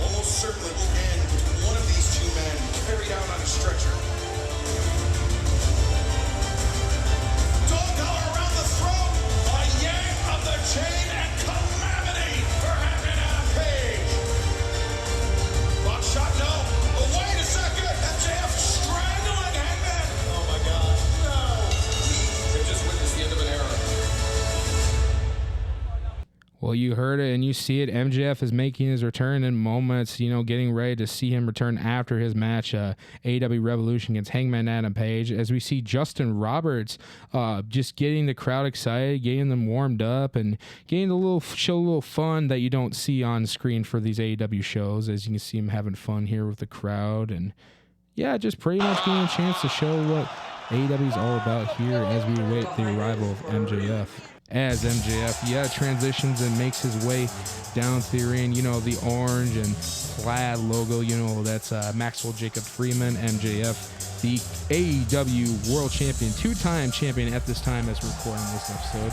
Almost certainly will end with one of these two men carried out on a stretcher. Dog collar around the throat, a yank of the chain, and calamity for Hangman Adam Page. Box shot, no. But wait a second, MJF strangling Hangman. Oh my God, no. We have just witnessed the end of an era. Well, you heard it and you see it. MJF is making his return in moments, getting ready to see him return after his match, AEW Revolution against Hangman Adam Page, as we see Justin Roberts just getting the crowd excited, getting them warmed up, and getting a little fun that you don't see on screen for these AEW shows, as you can see him having fun here with the crowd. And yeah, just pretty much getting a chance to show what AEW is all about here as we await the arrival of MJF. As MJF, transitions and makes his way down to the ring, the orange and plaid logo, that's Maxwell Jacob Freeman, MJF, the AEW World Champion, 2-time champion at this time as we're recording this episode.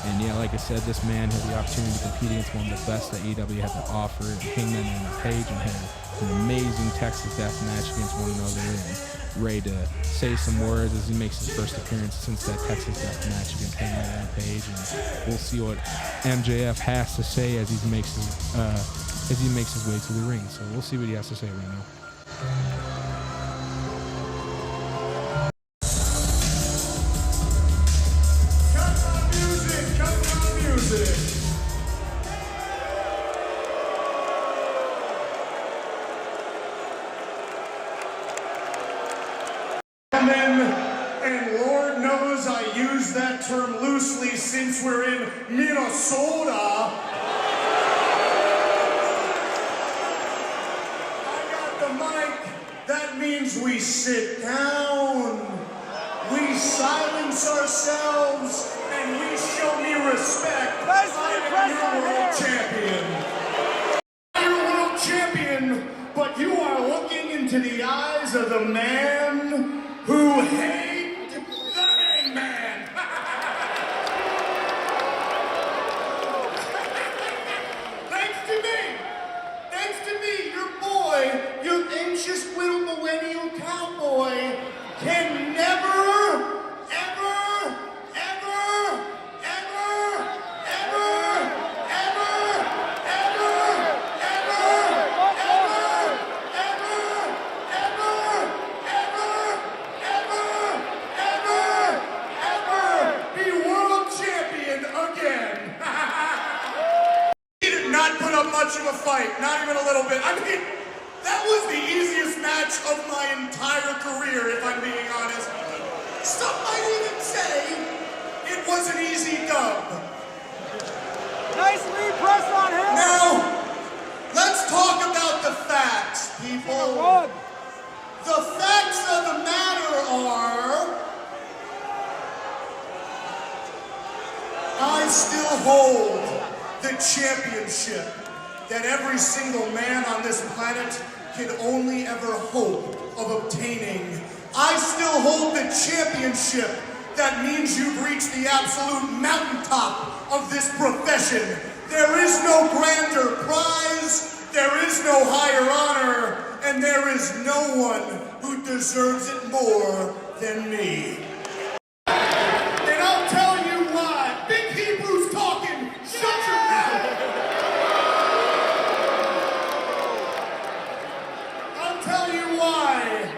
And yeah, like I said, this man had the opportunity to compete against one of the best that AEW had to offer, Hangman Adam Page, and had an amazing Texas Death Match against one another, and ready to say some words as he makes his first appearance since that Texas Death Match against Hangman Adam Page. And we'll see what MJF has to say as he makes his way to the ring. So we'll see what he has to say right now. Cut the music! And Lord knows I use that term loosely since we're in Minnesota. I got the mic. That means we sit down. We silence ourselves and we show me respect. I am your world champion. Your world champion. but you are looking into the eyes of the man who hated the Hangman. Thanks to me, your boy, your anxious little millennial cowboy, can never, be world champion again. He did not put up much of a fight, not even a little bit. I mean, that was the easiest match of my entire career, if I'm being honest. Some might even say it was an easy dub. Nice lead press on him! Now, let's talk about the facts, people. The facts of the matter are, I still hold the championship that every single man on this planet can only ever hope of obtaining. I still hold the championship that means you've reached the absolute mountaintop of this profession. There is no grander prize, there is no higher honor, and there is no one who deserves it more than me. And I'll tell you why. Big Hebrew's talking. Shut your mouth. I'll tell you why.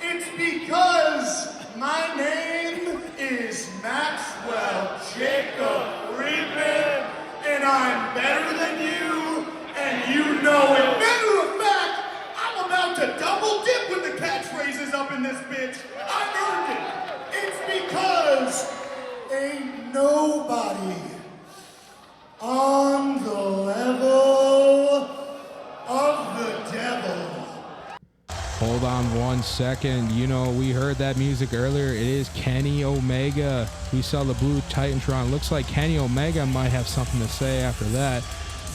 It's because my name is Maxwell Jacob Friedman, and I'm better than you, and you know it. Matter of fact, I'm about to double dip with the catchphrases up in this bitch. I earned it. It's because ain't nobody on the level of the devil. Hold on 1 second. You know, we heard that music earlier. It is Kenny Omega. We saw the blue Titantron. Looks like Kenny Omega might have something to say after that.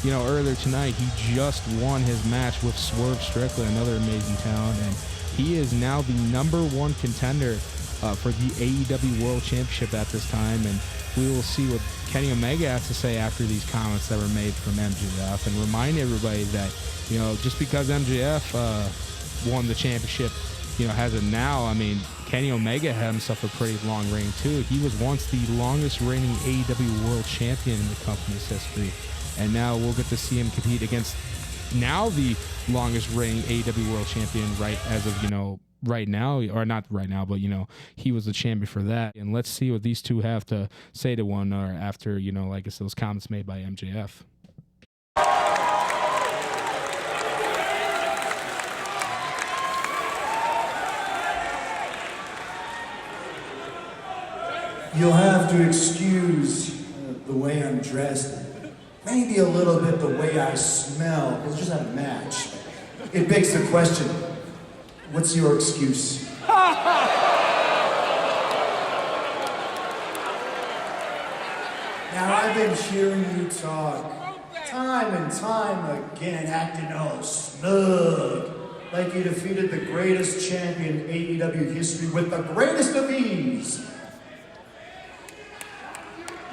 You know, earlier tonight, he just won his match with Swerve Strickland, another amazing talent, and he is now the #1 contender for the AEW World Championship at this time, and we will see what Kenny Omega has to say after these comments that were made from MJF, and remind everybody that, you know, just because MJF won the championship, you know, has it now, I mean, Kenny Omega had himself a pretty long reign too. He was once the longest reigning AEW World Champion in the company's history, and now we'll get to see him compete against now the longest reigning AEW World Champion, right, as of, you know, right now, or not right now, but, you know, he was the champion for that. And let's see what these two have to say to one another after, you know, like I said, those comments made by MJF. You'll have to excuse the way I'm dressed, maybe a little bit the way I smell. We'll just have a match. It begs the question, what's your excuse? Now, I've been hearing you talk time and time again, acting all smug, like you defeated the greatest champion in AEW history with the greatest of ease.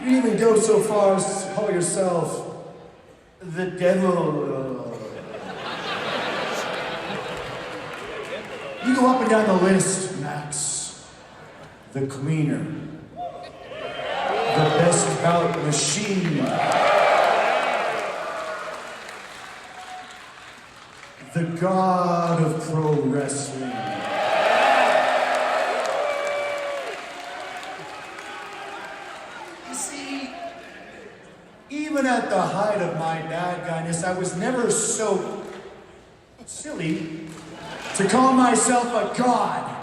You even go so far as to call yourself the devil. You go up and down the list, Max. The cleaner. The best bout machine. The god of pro wrestling. Even at the height of my bad guyness, I was never so silly to call myself a god.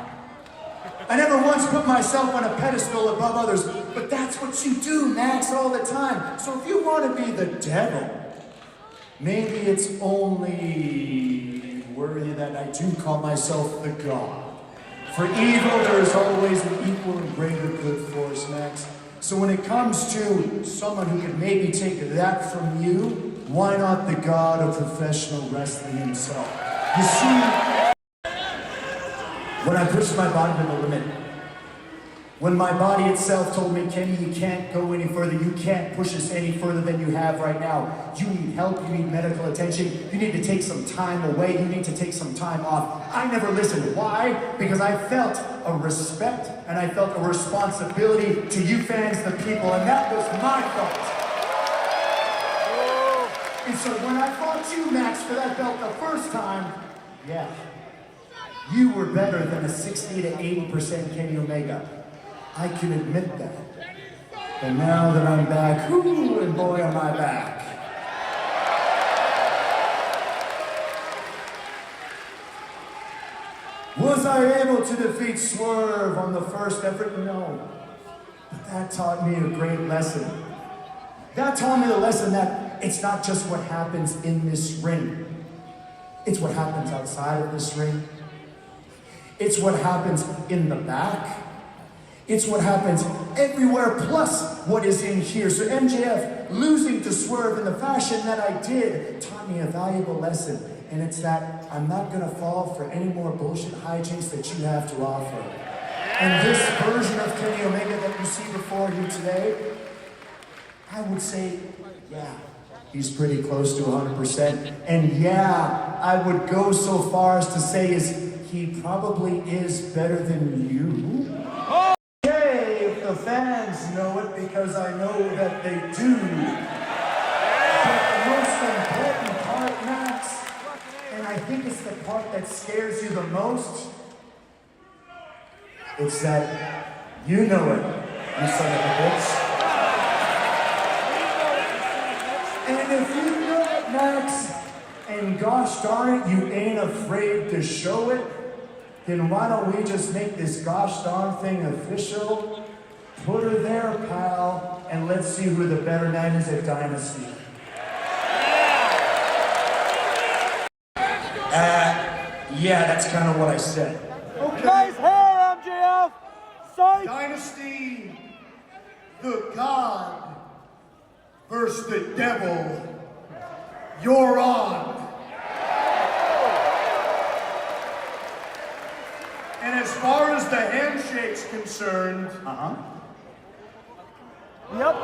I never once put myself on a pedestal above others, but that's what you do, Max, all the time. So if you want to be the devil, maybe it's only worthy that I do call myself the god. For evil, there is always an equal and greater good force, Max. So when it comes to someone who could maybe take that from you, why not the god of professional wrestling himself? You see, when I pushed my body to the limit, when my body itself told me, Kenny, you can't go any further, you can't push us any further than you have right now. You need help, you need medical attention, you need to take some time away, you need to take some time off. I never listened. Why? Because I felt a respect and I felt a responsibility to you fans, the people, and that was my fault. And so when I fought you, Max, for that belt the first time, yeah, you were better than a 60 to 80% Kenny Omega. I can admit that. And now that I'm back, ooh, and boy, am I back. Was I able to defeat Swerve on the first effort? No. But that taught me a great lesson. That taught me the lesson that it's not just what happens in this ring. It's what happens outside of this ring. It's what happens in the back. It's what happens everywhere, plus what is in here. So MJF losing to Swerve in the fashion that I did taught me a valuable lesson. And it's that I'm not gonna fall for any more bullshit hijinks that you have to offer. And this version of Kenny Omega that you see before you today, I would say, yeah, he's pretty close to 100%. And yeah, I would go so far as to say he probably is better than you. The fans know it because I know that they do. But the most important part, Max, and I think it's the part that scares you the most, it's that you know it, you son of a bitch. And if you know it, Max, and gosh darn it, you ain't afraid to show it, then why don't we just make this gosh darn thing official? Put her there, pal, and let's see who the better man is at Dynasty. Yeah, that's kind of what I said. Okay. Nice hair, MJF! Psych! Dynasty, the God versus the devil. You're on. And as far as the handshake's concerned, Yep.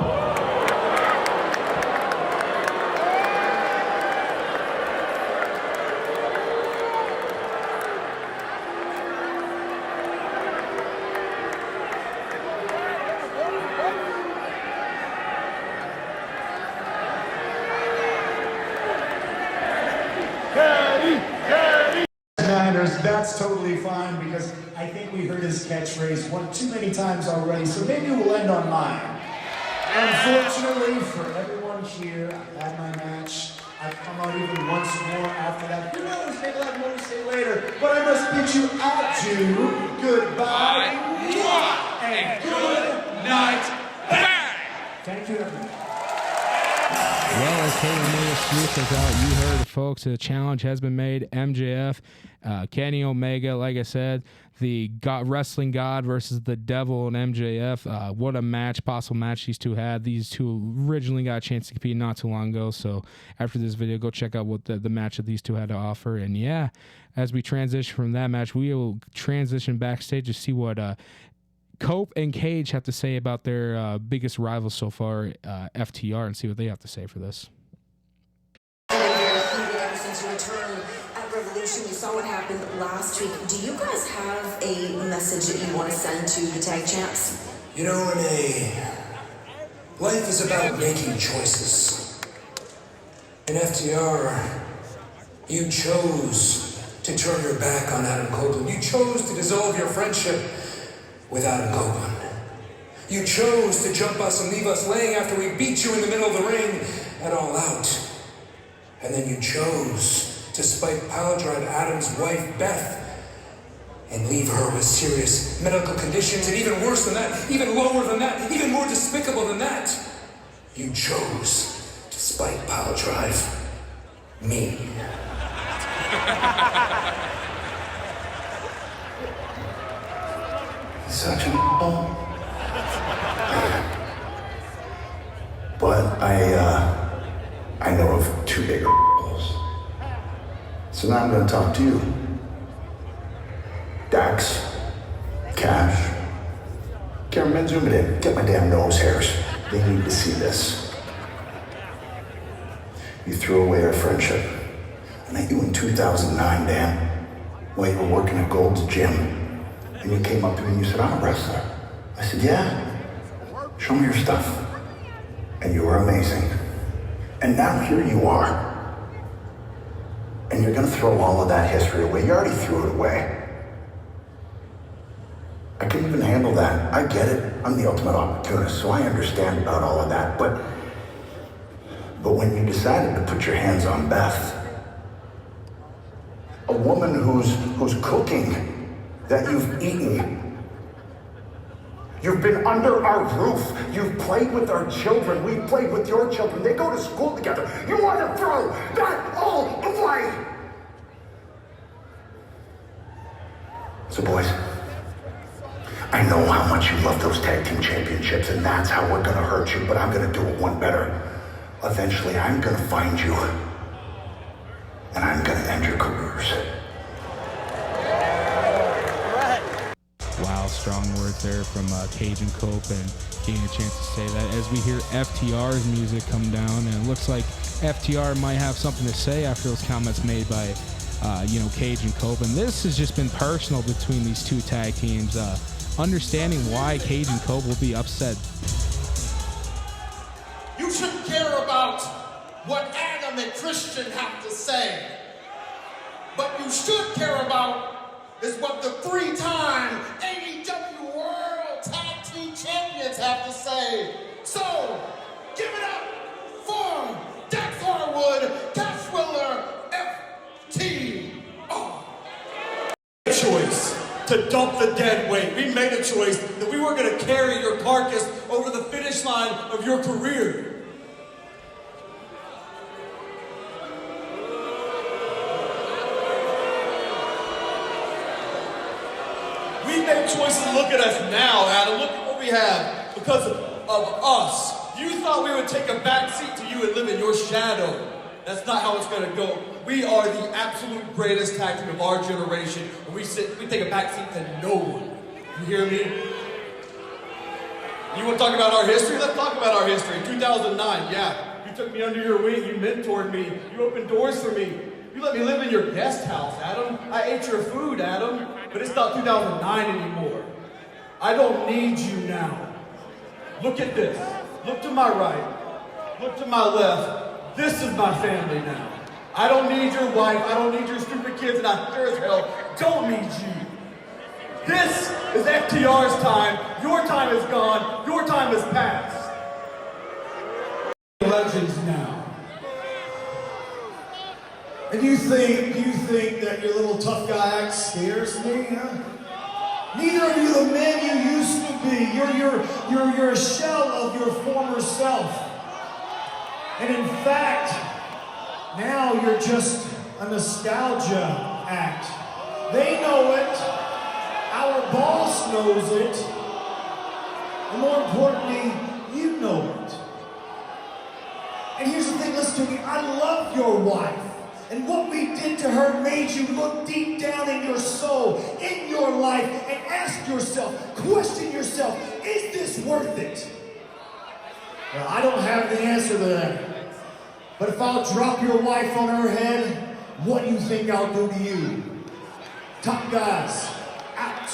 That's totally fine because I think we heard his catchphrase one too many times already, so maybe we'll end on mine. Unfortunately for everyone here, I've had my match. I've come out even once more after that. Who knows, maybe I'll have more to say later, but I must bid you adieu, goodbye, and good night. Thank you, everyone. Well, as Kenny Omega's truth is out, you heard it, folks. The challenge has been made. MJF, Kenny Omega, like I said, the wrestling god versus the devil and MJF. What a match, possible match these two had. These two originally got a chance to compete not too long ago. So after this video, go check out what the match that these two had to offer. And yeah, as we transition from that match, we will transition backstage to see what Cope and Cage have to say about their biggest rivals so far, FTR, and see what they have to say for this. Since your return at Revolution, you saw what happened last week. Do you guys have a message that you want to send to the tag champs? You know, Renee, life is about making choices. In FTR, you chose to turn your back on Adam Copeland. You chose to dissolve your friendship with Adam Copeland. You chose to jump us and leave us laying after we beat you in the middle of the ring and All Out. And then you chose to spike piledrive Adam's wife, Beth, and leave her with serious medical conditions, and even worse than that, even lower than that, even more despicable than that, you chose to spike piledrive me. Such an but I know of two bigger. So So now I'm gonna talk to you. Dax, Cash, cameraman, zoom it in. Get my damn nose hairs. They need to see this. You threw away our friendship. I met you in 2009, Dan, while you were working at Gold's Gym. And you came up to me and you said, I'm a wrestler. I said, yeah, show me your stuff. And you were amazing. And now here you are. And you're gonna throw all of that history away. You already threw it away. I can even handle that. I get it. I'm the ultimate opportunist, so I understand about all of that. But when you decided to put your hands on Beth, a woman who's cooking that you've eaten, you've been under our roof, you've played with our children, we've played with your children, they go to school together, you want to throw that all away! So boys, I know how much you love those tag team championships, and that's how we're gonna hurt you, but I'm gonna do it one better. Eventually, I'm gonna find you, and I'm gonna end your careers. Wow, strong words there from Cage and Cope, and getting a chance to say that as we hear FTR's music come down, and it looks like FTR might have something to say after those comments made by Cage and Cope, and this has just been personal between these two tag teams. Understanding why Cage and Cope will be upset. You shouldn't care about what Adam and Christian have to say. But you should care about is what the three-time AEW World Tag Team Champions have to say. So, give it up for Dax Harwood, Cash Wheeler, FTR. Choice to dump the dead weight. We made a choice that we were going to carry your carcass over the finish line of your career. We made choices. Look at us now, Adam. Look at what we have because of us. You thought we would take a back seat to you and live in your shadow. That's not how it's going to go. We are the absolute greatest tag team of our generation, and we take a back seat to no one. You hear me? You want to talk about our history? Let's talk about our history. 2009, yeah. You took me under your wing. You mentored me. You opened doors for me. You let me live in your guest house, Adam. I ate your food, Adam. But it's not 2009 anymore. I don't need you now. Look at this. Look to my right. Look to my left. This is my family now. I don't need your wife. I don't need your stupid kids, and I sure as hell don't need you. This is FTR's time. Your time is gone. Your time is past. Legends now. And you think that your little tough guy act scares me, huh? Neither are you the man you used to be. You're a shell of your former self. And in fact, now you're just a nostalgia act. They know it. Our boss knows it. And more importantly, you know it. And here's the thing, listen to me. I love your wife. And what we did to her made you look deep down in your soul, in your life, and ask yourself, question yourself, is this worth it? Well, I don't have the answer to that. But if I'll drop your wife on her head, what do you think I'll do to you? Top guys, out.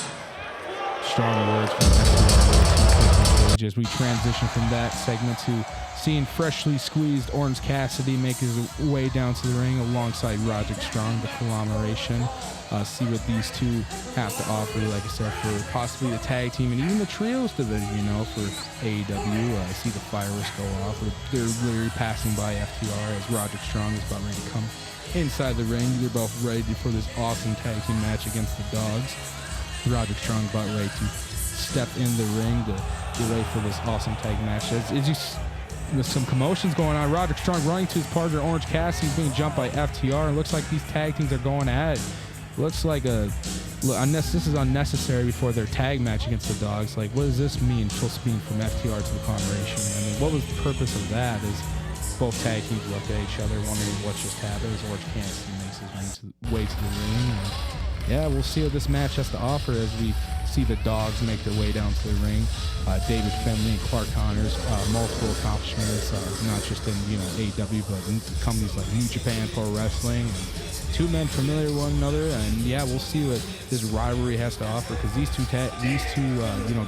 Strong words from FTR as we transition from that segment to seeing freshly squeezed Orange Cassidy make his way down to the ring alongside Roderick Strong, the conglomeration. See what these two have to offer, like I said, for possibly the tag team and even the trios division, for AEW. See the fireworks go off. They're literally passing by FTR as Roderick Strong is about ready to come inside the ring. They're both ready for this awesome tag team match against the Dogs. Roderick Strong about ready to step in the ring to get ready for this awesome tag match. There's some commotions going on. Roderick Strong running to his partner Orange Cassidy is being jumped by FTR. It looks like these tag teams are going at it. Looks like this is unnecessary before their tag match against the Dogs. Like, what does this mean? Supposed to be from FTR to the conglomeration. I mean, what was the purpose of that? Is both tag teams look at each other wondering what just happened as Orange Cassidy makes his way to the ring. And yeah, we'll see what this match has to offer as we see the dogs make their way down to the ring. David Finlay and Clark Connors, multiple accomplishments, not just in AEW, but in companies like New Japan Pro Wrestling. And two men familiar with one another, and yeah, we'll see what this rivalry has to offer, because these two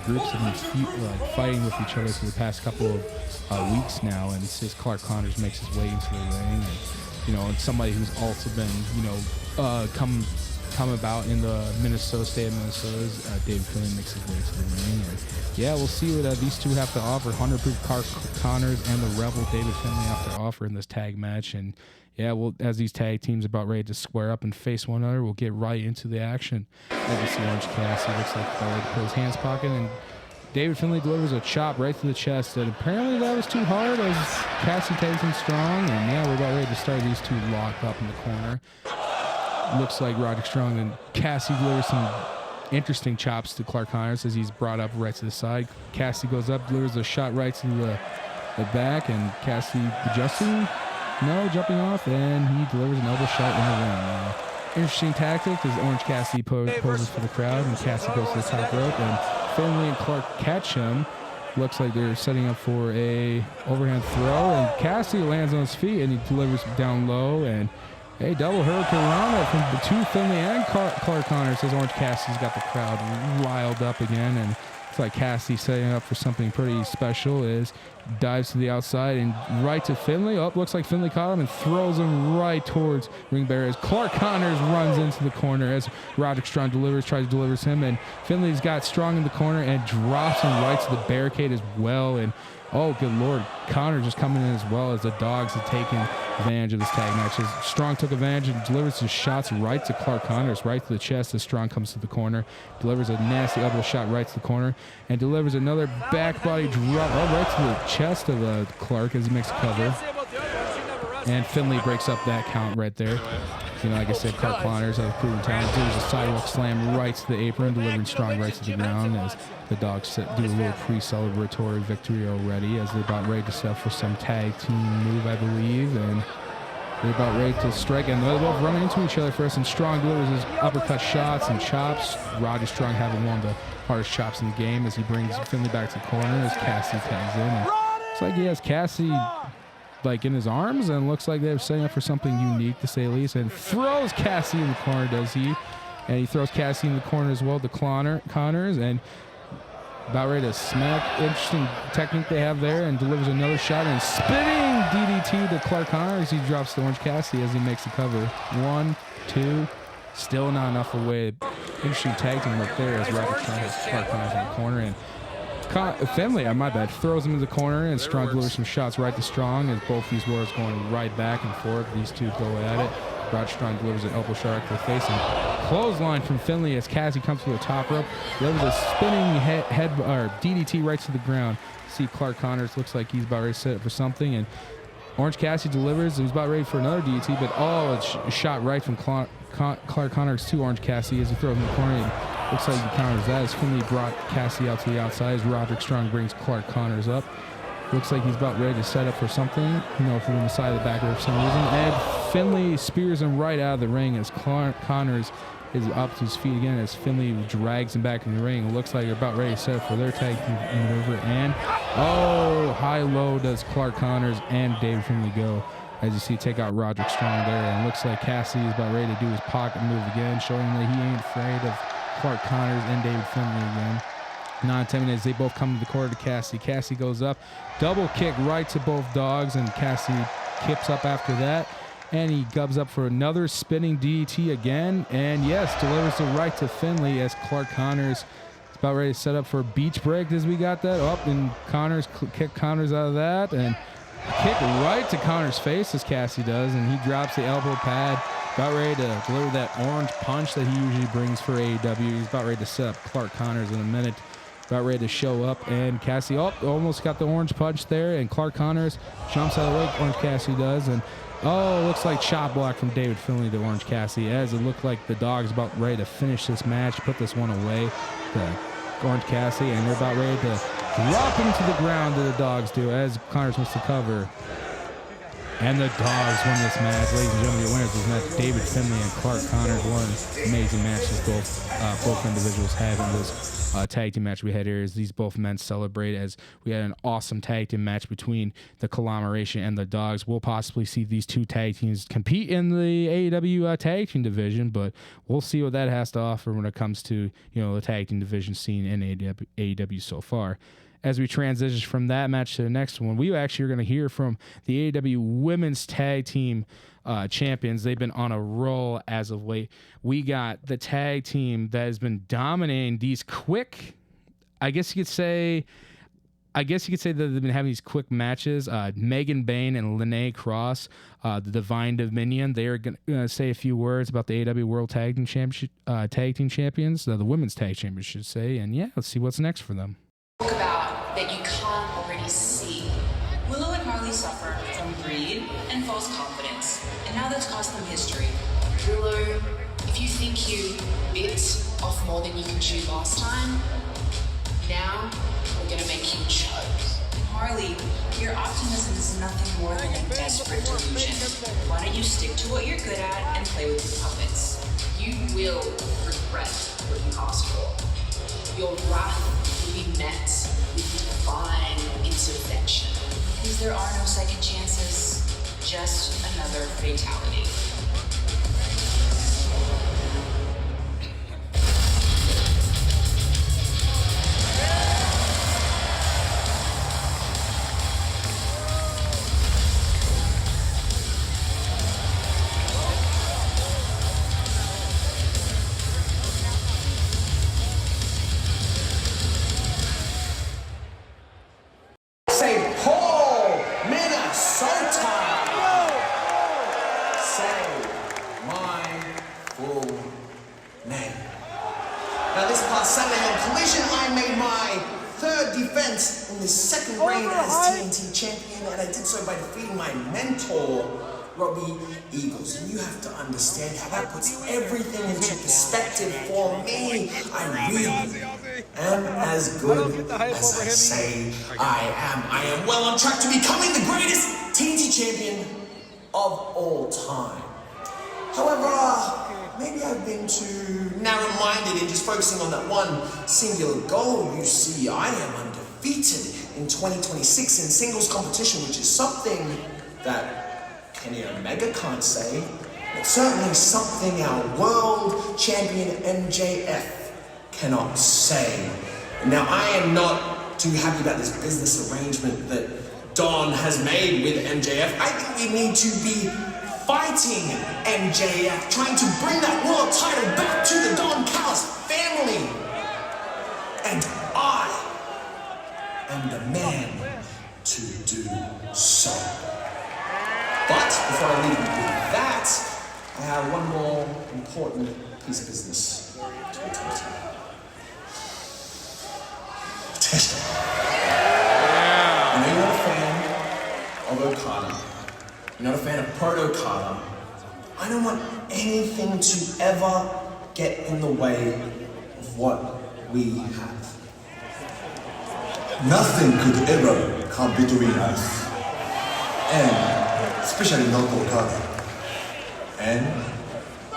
groups have been fighting with each other for the past couple of weeks now, and it's just Clark Connors makes his way into the ring, and somebody who's also been come about in the state of Minnesota's David Finlay makes his way to the ring. And yeah, we'll see what these two have to offer. 100 Proof Clark Connors and the Rebel David Finlay have to offer in this tag match. And yeah, as these tag teams are about ready to square up and face one another, we'll get right into the action. As you see Orange Cassidy looks like he's ready to put his hands pocket, and David Finlay delivers a chop right to the chest, and apparently that was too hard as Cassidy takes him strong. And yeah, we're about ready to start these two locked up in the corner. Looks like Roderick Strong and Cassidy delivers some interesting chops to Clark Connors as he's brought up right to the side. Cassidy goes up, delivers a shot right to the back, and Cassidy adjusting, jumping off, and he delivers an elbow shot in the ring. Interesting tactic as Orange Cassidy poses for the crowd, and Cassidy goes to the top rope, and Finlay and Clark catch him. Looks like they're setting up for a overhand throw, and Cassidy lands on his feet, and he delivers down low, and a double hurricane rana from the two Finlay and Clark Connors as Orange Cassidy's got the crowd riled up again, and it's like Cassidy setting up for something pretty special as dives to the outside and right to Finlay. Looks like Finlay caught him and throws him right towards ring barriers. Clark Connors runs into the corner as Roderick Strong tries to deliver him, and Finlay's got Strong in the corner and drops him right to the barricade as well. And oh, good Lord, Connor just coming in as well as the dogs have taken advantage of this tag match. As Strong took advantage and delivers his shots right to Clark Connors, right to the chest as Strong comes to the corner, delivers a nasty elbow shot right to the corner, and delivers another back body drop right to the chest of Clark as he makes a cover. And Finlay breaks up that count right there. Like I said, Clark Connors has proven talent. There's a sidewalk slam right to the apron, delivering Strong right to the ground as the dogs do a little pre-celebratory victory already as they're about ready to set up for some tag team move, I believe. And they're about ready to strike, and they're both running into each other first, and Strong delivers his uppercut shots and chops. Roddy Strong having one of the hardest chops in the game as he brings Finlay back to the corner as Cassidy tags in. And it's like he has Cassidy in his arms, and looks like they're setting up for something unique, to say the least, and throws Cassidy in the corner, does he? And he throws Cassidy in the corner as well to Connors, and about ready to smack. Interesting technique they have there, and delivers another shot and spinning DDT to Clark Connors. He drops the Orange Cassidy as he makes the cover. 1, 2, still not enough away. Interesting tag team right there as Roderick Strong has Clark Connors in the corner, and Finlay, throws him in the corner, and Strong delivers some shots right to Strong as both these warriors going right back and forth. These two go at it. Rod Strong delivers an elbow shot right to the face, and clothesline from Finlay as Cassidy comes to the top rope, delivers a spinning head DDT right to the ground. See Clark Connors looks like he's about ready to set up for something, and Orange Cassidy delivers. He's about ready for another DDT, but it's a shot right from Clark Connors to Orange Cassidy as he throws him in the corner. And looks like he counters that as Finlay brought Cassidy out to the outside as Roderick Strong brings Clark Connors up. Looks like he's about ready to set up for something, from the side of the back row for some reason. And Finlay spears him right out of the ring as Clark Connors is up to his feet again as Finlay drags him back in the ring. It looks like they're about ready to set up for their tag team maneuver. And high-low does Clark Connors and David Finlay go. As you see, take out Roderick Strong there. And looks like Cassidy is about ready to do his pocket move again, showing that he ain't afraid of Clark Connors and David Finlay again. 9-10 minutes, they both come to the corner to Cassidy. Cassidy goes up, double kick right to both dogs, and Cassidy kips up after that. And he gubs up for another spinning DDT again. And yes, delivers it right to Finlay as Clark Connors is about ready to set up for a beach break as we got that up. And Connors kick Connors out of that. And kick right to Connors' face as Cassidy does. And he drops the elbow pad. About ready to deliver that orange punch that he usually brings for AEW. He's about ready to set up Clark Connors in a minute. About ready to show up, and Cassidy almost got the orange punch there, and Clark Connors jumps out of the way. Orange Cassidy does, and looks like chop block from David Finlay to Orange Cassidy as it looked like the Dog's about ready to finish this match, put this one away to Orange Cassidy, and they're about ready to drop him to the ground to the Dogs do as Connors wants to cover. And the Dogs won this match. Ladies and gentlemen, the winners of this match, David Finlay and Clark Connors, won amazing matches both individuals had in this tag team match we had here. As these both men celebrate, as we had an awesome tag team match between the Conglomeration and the Dogs. We'll possibly see these two tag teams compete in the AEW tag team division, but we'll see what that has to offer when it comes to, you know, the tag team division scene in AEW so far. As we transition from that match to the next one, we actually are going to hear from the AEW Women's Tag Team champions. They've been on a roll as of late. We got the tag team that has been dominating these quick, I guess you could say that they've been having these quick matches. Megan Bain and Lene Cross, the Divine Dominion, they are going to say a few words about the AEW World Tag Team Tag Team Champions, the Women's Tag Champions, should say. And yeah, let's see what's next for them. Talk about that you can't already see. Willow and Harley suffer from greed and false confidence, and now that's cost them history. Willow, if you think you bit off more than you can chew last time, now we're gonna make you choke. And Harley, your optimism is nothing more than a desperate delusion. Why don't you stick to what you're good at and play with your puppets? You will regret what you asked for. Your wrath will be met with divine intervention. Because there are no second chances, just another fatality. St. Paul, Minnesota. Say my full name. Now this past Sunday on Collision, I made my third defense in the second reign as TNT champion, and I did so by defeating my mentor, Robbie Eagles. And you have to understand how that puts everything into perspective for me. I really am as good as I say I am. I am well on track to becoming the greatest TNT champion of all time. However, maybe I've been too narrow-minded in just focusing on that one singular goal. You see, I am undefeated in 2026 in singles competition, which is something that Kenny Omega can't say, but certainly something our world champion MJF cannot say. Now, I am not too happy about this business arrangement that Don has made with MJF. I think we need to be fighting MJF, trying to bring that world title back to the Don Callis family. And I am the man to do so. But before I leave you with that, I have one more important piece of business to attend to. I know you're not a fan of Okada. You're not a fan of Proto-Okada. I don't want anything to ever get in the way of what we have. Nothing could ever come between us. And especially not Okada. And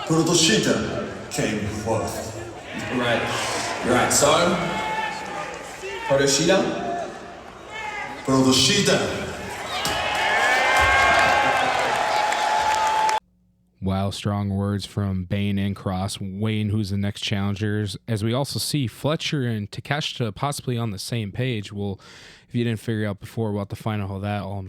Protoshita came first. You're right. So, Protoshita? Protoshita. Wow, strong words from Bane and Cross. Wayne, who's the next challengers. As we also see Fletcher and Takeshita possibly on the same page. Well, if you didn't figure out before about the final, how that all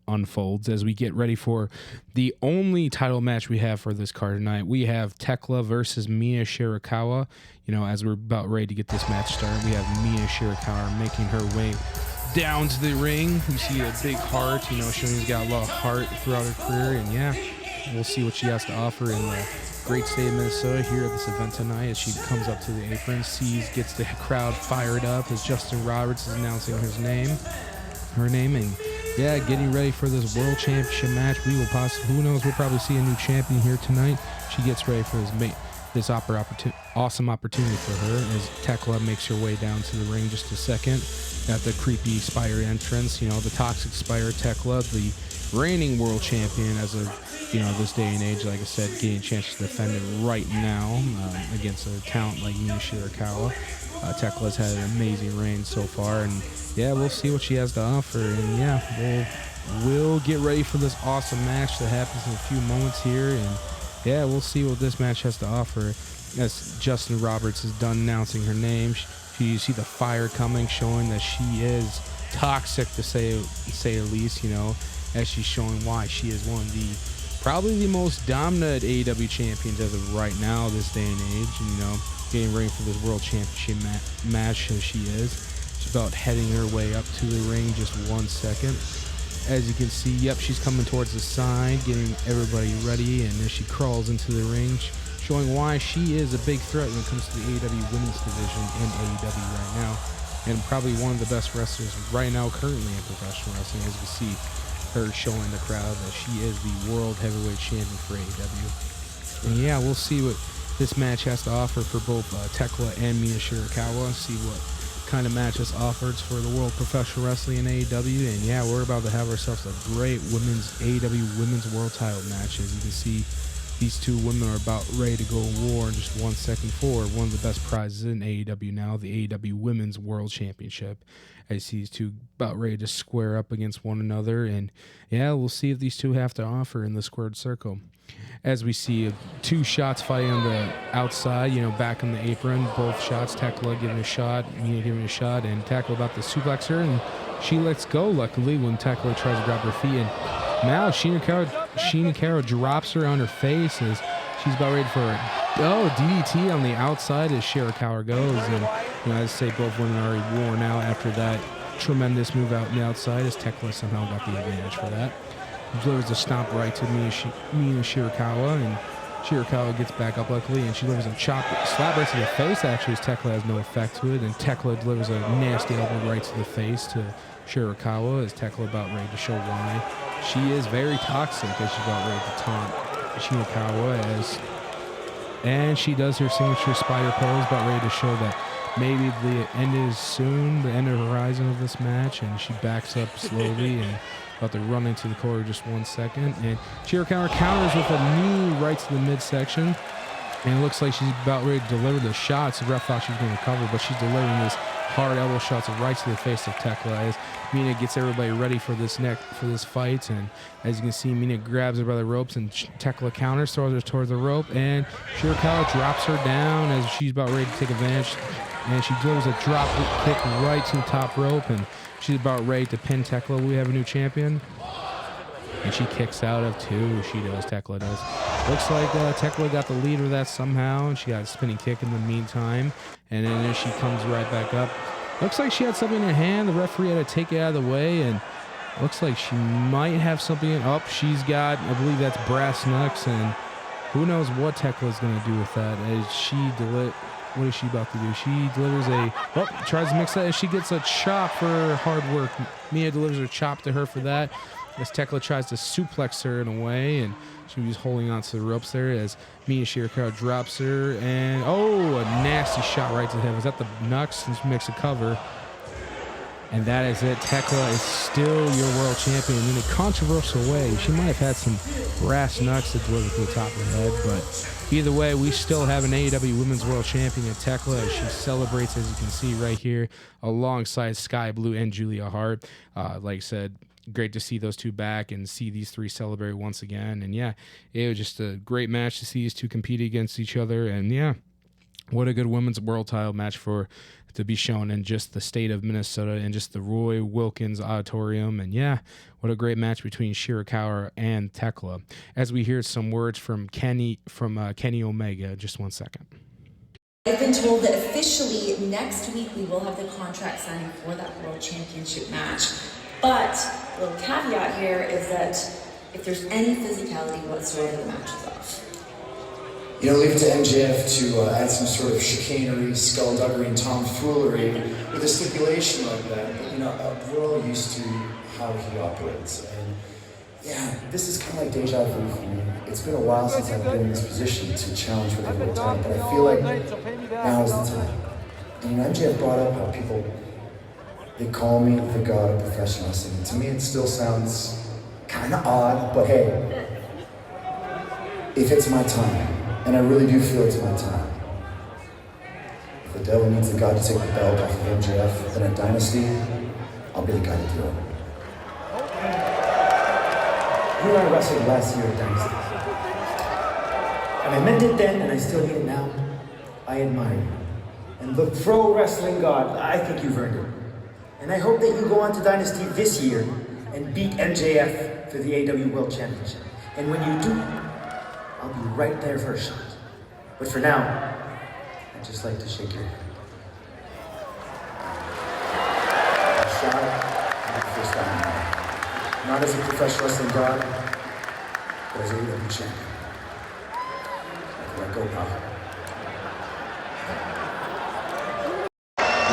unfolds as we get ready for the only title match we have for this card tonight. We have Thekla versus Mina Shirakawa. You know, as we're about ready to get this match started, we have Mina Shirakawa making her way down to the ring. You see a big heart, you know, showing she's got a lot of heart throughout her career, and yeah, we'll see what she has to offer in the great state of Minnesota here at this event tonight as she comes up to the apron, gets the crowd fired up as Justin Roberts is announcing her name, and yeah, getting ready for this World Championship match. We will possibly, who knows, we'll probably see a new champion here tonight. She gets ready for this awesome opportunity for her as Thekla makes her way down to the ring just a second at the creepy Spire entrance. You know, the toxic Spire Thekla, the reigning world champion as of this day and age. Like I said, getting a chance to defend it right now against a talent like Mina Shirakawa. Thekla's had an amazing reign so far, and yeah, we'll see what she has to offer. And yeah, we'll get ready for this awesome match that happens in a few moments here, and yeah, we'll see what this match has to offer. As Justin Roberts is done announcing her name, you see the fire coming, showing that she is toxic, to say the least, as she's showing why she is one of the probably the most dominant AEW champions as of right now, this day and age, and getting ready for this world championship match as she is. She's about heading her way up to the ring, just 1 second. As you can see, yep, she's coming towards the side, getting everybody ready, and as she crawls into the ring, showing why she is a big threat when it comes to the AEW women's division in AEW right now, and probably one of the best wrestlers right now currently in professional wrestling, as we see her showing the crowd that she is the world heavyweight champion for AEW. And yeah, we'll see what this match has to offer for both Thekla and Mina Shirakawa, see what kind of match this offers for the world professional wrestling in AEW. And yeah, we're about to have ourselves a great AEW women's world title match. As you can see, these two women are about ready to go to war in just 1 second for one of the best prizes in AEW now, the AEW Women's World Championship. I see these two about ready to square up against one another, and yeah, we'll see if these two have to offer in the squared circle. As we see two shots fighting on the outside, back on the apron, both shots, Thekla giving a shot, Mina giving a shot, and Thekla about to suplex her, and she lets go, luckily, when Thekla tries to grab her feet, and now Shirakawa drops her on her face as she's about ready for DDT on the outside as Shirakawa goes, and as I say, both women are already worn out after that tremendous move out on the outside, as Thekla somehow got the advantage for that. Delivers a stomp right to Mina Shirakawa, and Shirakawa gets back up luckily, and she delivers a slap right to the face, actually, as Thekla has no effect to it, and Thekla delivers a nasty elbow right to the face to Shirakawa, as Thekla about ready to show why she is very toxic, as she's about ready to taunt Shirakawa, and she does her signature spider pose, about ready to show that maybe the end is soon, the end of the horizon of this match, and she backs up slowly and about to run into the corner just 1 second, and Shirakawa counters with a knee right to the midsection, and it looks like she's about ready to deliver the shots. The ref thought she was going to recover, but she's delivering this hard elbow shots right to the face of Thekla, as Mina gets everybody ready for this fight, and as you can see, Mina grabs her by the ropes, and Thekla counters, throws her towards the rope, and Shirakawa drops her down as she's about ready to take advantage, and she delivers a drop kick right to the top rope, and she's about ready to pin Thekla. We have a new champion, and she kicks out of two. She does. Thekla does. Looks like Thekla got the lead of that somehow, and she got a spinning kick in the meantime, and then as she comes right back up, looks like she had something in her hand. The referee had to take it out of the way, and looks like she might have something in. Oh, she's got, I believe that's brass knucks, and who knows what Thekla's going to do with that. As what is she about to do? She delivers tries to mix that as she gets a chop for her hard work. Mina delivers a chop to her for that, as Thekla tries to suplex her in a way, and she was holding on to the ropes there as Mina Shirakawa drops her, and a nasty shot right to the head. Was that the knucks? And she makes a cover. And that is it. Thekla is still your world champion in a controversial way. She might have had some brass knucks to deliver to the top of the head, but either way, we still have an AEW Women's World Champion in Thekla as she celebrates, as you can see right here, alongside Sky Blue and Julia Hart. Like I said, great to see those two back and see these three celebrate once again. And yeah, it was just a great match to see these two compete against each other. And yeah, what a good women's world title match to be shown in just the state of Minnesota and just the Roy Wilkins Auditorium. And yeah, what a great match between Shirakawa and Thekla. As we hear some words from Kenny Omega. Just 1 second. I've been told that officially next week we will have the contract signing for that World Championship match. But the little caveat here is that if there's any physicality whatsoever, the match is off. Leave it to MJF to add some sort of chicanery, skullduggery, and tomfoolery with a stipulation like that. But, we're all used to how he operates. And, yeah, this is kind of like deja vu for me. It's been a while since I've been in this position to challenge for the world title, but I feel like now is the time. And, MJF brought up how people, they call me the god of professional wrestling. To me, it still sounds Kind of odd, but hey, if it's my time, and I really do feel it's my time, if the devil needs the God to take the belt off of MJF in a dynasty, I'll be the guy to do it. You and I wrestled last year at Dynasty. And I meant it then, and I still mean it now. I admire you. And the pro wrestling god, I think you've earned it. And I hope that you go on to Dynasty this year and beat MJF for the AEW World Championship. And when you do, I'll be right there for a shot. But for now, I'd just like to shake your hand. A shot at the first time. Not as a professional wrestling god, but as AEW champion. Let go, pal.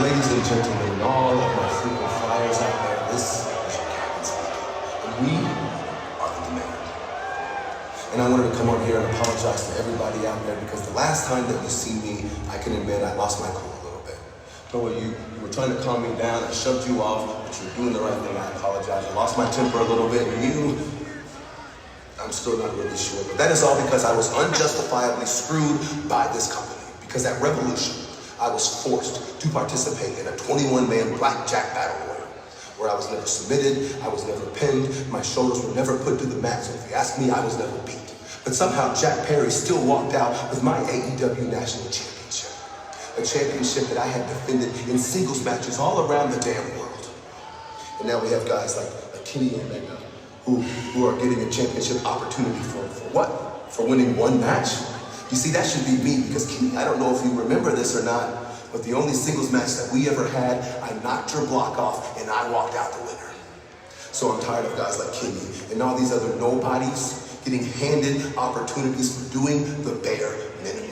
Ladies and gentlemen, and all of my frequent flyers out there, this is your captain's league. And we are the demand. And I wanted to come on here and apologize to everybody out there because the last time that you see me, I can admit I lost my cool a little bit. But you were trying to calm me down, I shoved you off, but you're doing the right thing, I apologize. I lost my temper a little bit, and I'm still not really sure. But that is all because I was unjustifiably screwed by this company. Because at Revolution, I was forced to participate in a 21-man blackjack battle royal, where I was never submitted, I was never pinned, my shoulders were never put to the mat, so if you ask me, I was never beat. But somehow Jack Perry still walked out with my AEW National Championship, a championship that I had defended in singles matches all around the damn world. And now we have guys like Kenny and Omega who are getting a championship opportunity for what? For winning one match? You see, that should be me, because Kenny, I don't know if you remember this or not, but the only singles match that we ever had, I knocked your block off and I walked out the winner. So I'm tired of guys like Kenny and all these other nobodies getting handed opportunities for doing the bare minimum.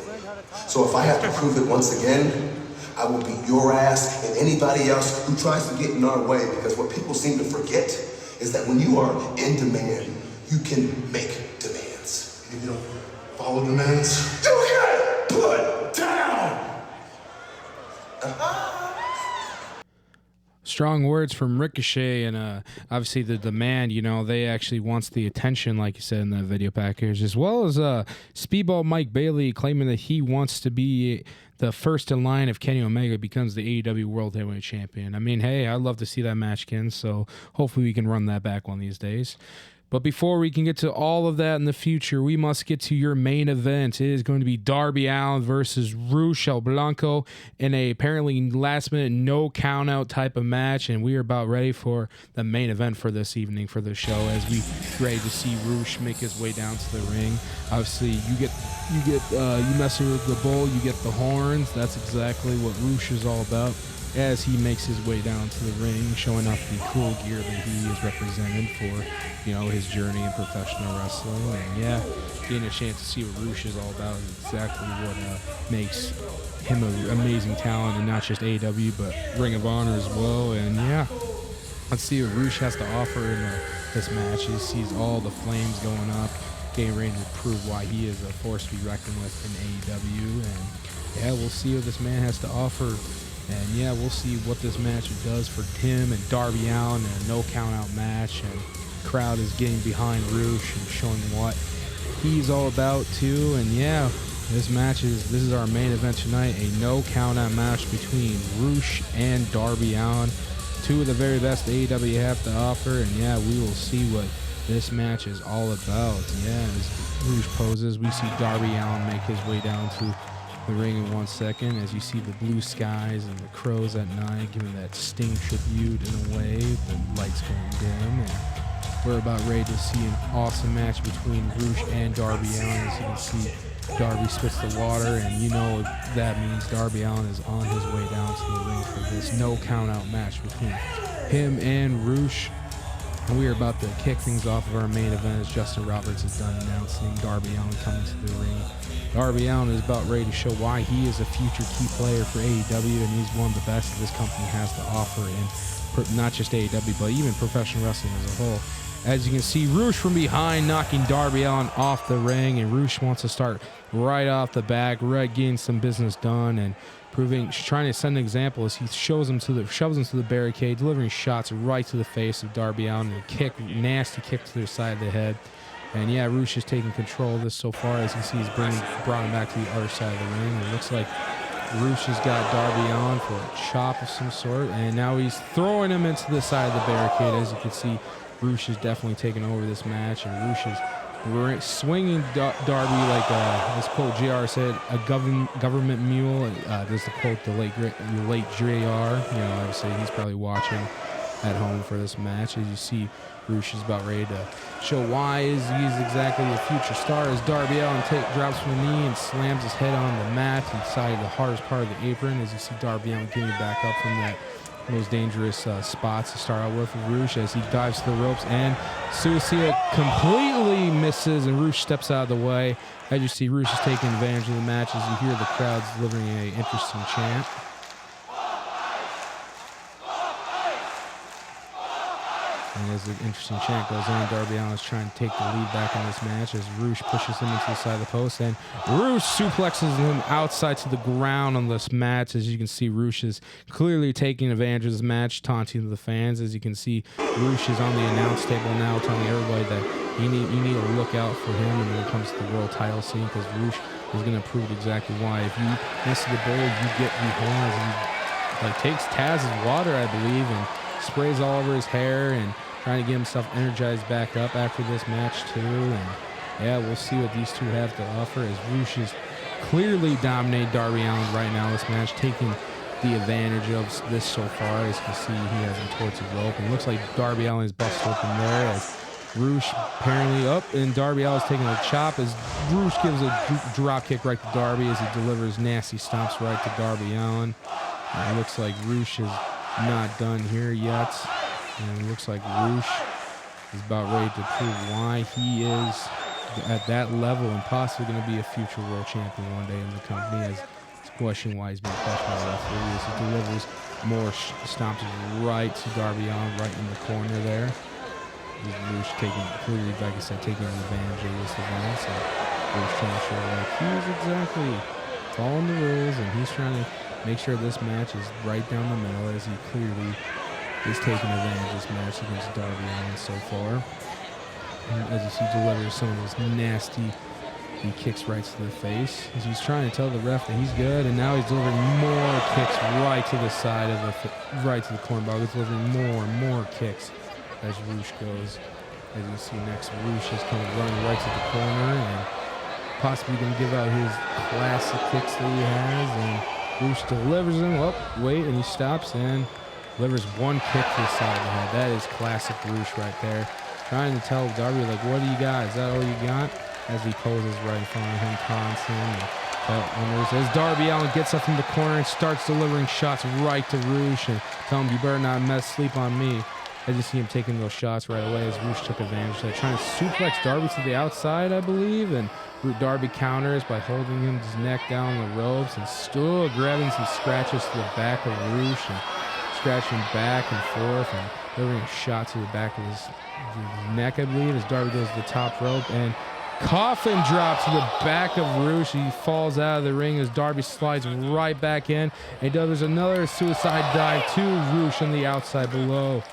So if I have to prove it once again, I will beat your ass and anybody else who tries to get in our way, because what people seem to forget is that when you are in demand, you can make demands. If you don't follow demands, you get put down! Strong words from Ricochet, and obviously the demand, they actually wants the attention, like you said in the video package, as well as Speedball Mike Bailey claiming that he wants to be the first in line if Kenny Omega becomes the AEW World Heavyweight Champion. I mean, hey, I'd love to see that match, Ken, so hopefully we can run that back one of these days. But before we can get to all of that in the future, we must get to your main event. It is going to be Darby Allin versus Rush El Blanco in a apparently last-minute no count-out type of match, and we are about ready for the main event for this evening for the show as we ready to see Rush make his way down to the ring. Obviously, you messing with the bull, you get the horns. That's exactly what Rush is all about, as he makes his way down to the ring, showing off the cool gear that he is represented for, his journey in professional wrestling. And yeah, getting a chance to see what Rush is all about is exactly what makes him an amazing talent, and not just AEW, but Ring of Honor as well. And yeah, let's see what Rush has to offer in this match. He sees all the flames going up, getting ready to prove why he is a force to be reckoned with in AEW. And yeah, we'll see what this man has to offer. And yeah, we'll see what this match does for him and Darby Allin in a no count out match. And the crowd is getting behind Rush and showing what he's all about too. And yeah, this is our main event tonight, a no count out match between Rush and Darby Allin, two of the very best AEW have to offer. And yeah, we will see what this match is all about. Yeah, as Rush poses, we see Darby Allin make his way down to the ring in 1 second, as you see the blue skies and the crows at night giving that Sting tribute in a way, the lights going dim, and we're about ready to see an awesome match between Rush and Darby Allin. As you can see, Darby spits the water, and that means Darby Allin is on his way down to the ring for this no count out match between him and Rush. And we are about to kick things off of our main event as Justin Roberts is done announcing Darby Allin coming to the ring. Darby Allin is about ready to show why he is a future key player for AEW, and he's one of the best that this company has to offer in not just AEW, but even professional wrestling as a whole. As you can see, Rush from behind knocking Darby Allin off the ring, and Rush wants to start right off the back, getting some business done. And trying to send an example as he shoves him to the barricade, delivering shots right to the face of Darby Allin, and a nasty kick to the side of the head. And yeah, Rush is taking control of this so far. As you see, he's brought him back to the other side of the ring. It looks like Rush has got Darby Allin for a chop of some sort, and now he's throwing him into the side of the barricade. As you can see, Rush is definitely taking over this match, and Rush is swinging Darby like, this quote JR said, a government mule. There's the quote the late JR. You know, obviously he's probably watching at home for this match. As you see, Rush is about ready to show why he's exactly a future star. As Darby Allin drops from the knee and slams his head on the mat inside the hardest part of the apron. As you see Darby Allin getting back up from that most dangerous spots to start out with Rush, as he dives to the ropes, and Suicida completely misses, and Rush steps out of the way. As you see, Rush is taking advantage of the match as you hear the crowds delivering an interesting chant. And as the interesting chant goes on, Darby Allin is trying to take the lead back in this match as Rush pushes him into the side of the post, and Rush suplexes him outside to the ground on this match. As you can see, Rush is clearly taking advantage of this match, taunting the fans. As you can see, Rush is on the announce table now, telling everybody that you need to look out for him when it comes to the world title scene, because Rush is going to prove exactly why. If you mess with the bull, you get behind. And he takes Taz's water, I believe, and sprays all over his hair, and trying to get himself energized back up after this match too. And yeah, we'll see what these two have to offer, as Rush is clearly dominating Darby Allin right now in this match, taking the advantage of this so far. As you can see, he has him towards the rope, and it looks like Darby Allin is busted open there, as Rush apparently up, and Darby Allin is taking a chop as Rush gives a drop kick right to Darby as he delivers nasty stomps right to Darby Allin. And it looks like Rush is not done here yet. And it looks like Rush is about ready to prove why he is at that level and possibly going to be a future world champion one day in the company. As it's questioning why he's being questioned by the referee, as he delivers more stomps right to Darby Allin right in the corner there. Rush clearly, like I said, taking advantage of this event. So Rush trying to show like he's exactly following the rules, and he's trying to make sure this match is right down the middle, as he clearly is taking advantage of this match against Darby Allin so far. And as you see, delivers some of those nasty kicks right to the face, as he's trying to tell the ref that he's good, and now he's delivering more kicks right to the side of right to the cornball. He's delivering more and more kicks as Rush goes. As you see next, Rush is coming running right to the corner and possibly going to give out his classic kicks that he has, and Rush delivers them. Oh, wait, and he stops and delivers one kick to the side of the head. That is classic Rush right there. Trying to tell Darby, like, what do you got? Is that all you got? As he poses right in front of him, constantly. As Darby Allin gets up from the corner and starts delivering shots right to Rush and tell him, you better not sleep on me. As you see him taking those shots right away, as Rush took advantage of that, trying to suplex Darby to the outside, I believe, and Darby counters by holding his neck down the ropes and still grabbing some scratches to the back of Rush and scratching back and forth and delivering a shot to the back of his neck, I believe, as Darby goes to the top rope and coffin drop to the back of Rush. He falls out of the ring as Darby slides right back in and does another suicide dive to Rush on the outside below.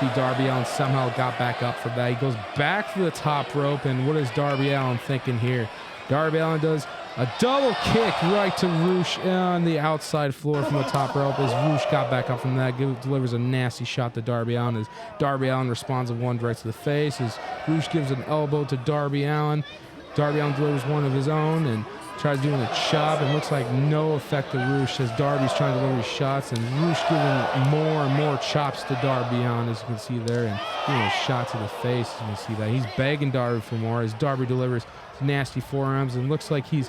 See, Darby Allin somehow got back up for that. He goes back to the top rope, and what is Darby Allin thinking here? Darby Allin does a double kick right to Rush on the outside floor from the top rope as Rush got back up from that, delivers a nasty shot to Darby Allin as Darby Allin responds with one right to the face as Rush gives an elbow to Darby Allin. Darby Allin delivers one of his own and tries doing a chop, and looks like no effect to Rush as Darby's trying to deliver shots, and Rush giving more and more chops to Darby Allin, as you can see there, and giving a shot to the face. As you can see that he's begging Darby for more as Darby delivers nasty forearms, and looks like he's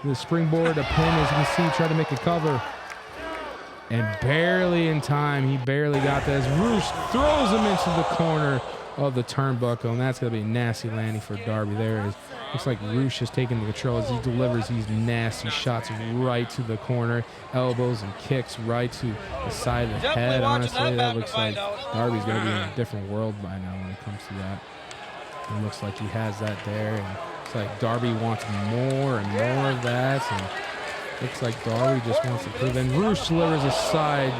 the springboard, a pin, as you can see, try to make a cover, and barely in time, he barely got that as Rush throws him into the corner of the turnbuckle, and that's going to be a nasty landing for Darby there. As looks like Rush is taking the control as he delivers these nasty shots right to the corner, elbows and kicks right to the side of the head. Honestly, that looks like Darby's going to be in a different world by now when it comes to that. It looks like he has that there, and it's like Darby wants more and more of that, and Looks like Darby just wants to prove. And Rush delivers a side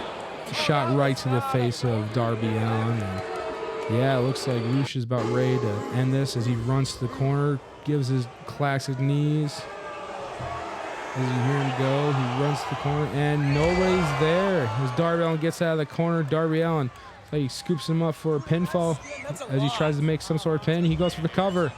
shot right to the face of Darby Allin. And yeah, it looks like Rush is about ready to end this as he runs to the corner, gives his classic knees. As you hear him go, he runs to the corner, and nobody's there. As Darby Allin gets out of the corner, Darby Allin, he scoops him up for a pinfall. As he tries to make some sort of pin, he goes for the cover.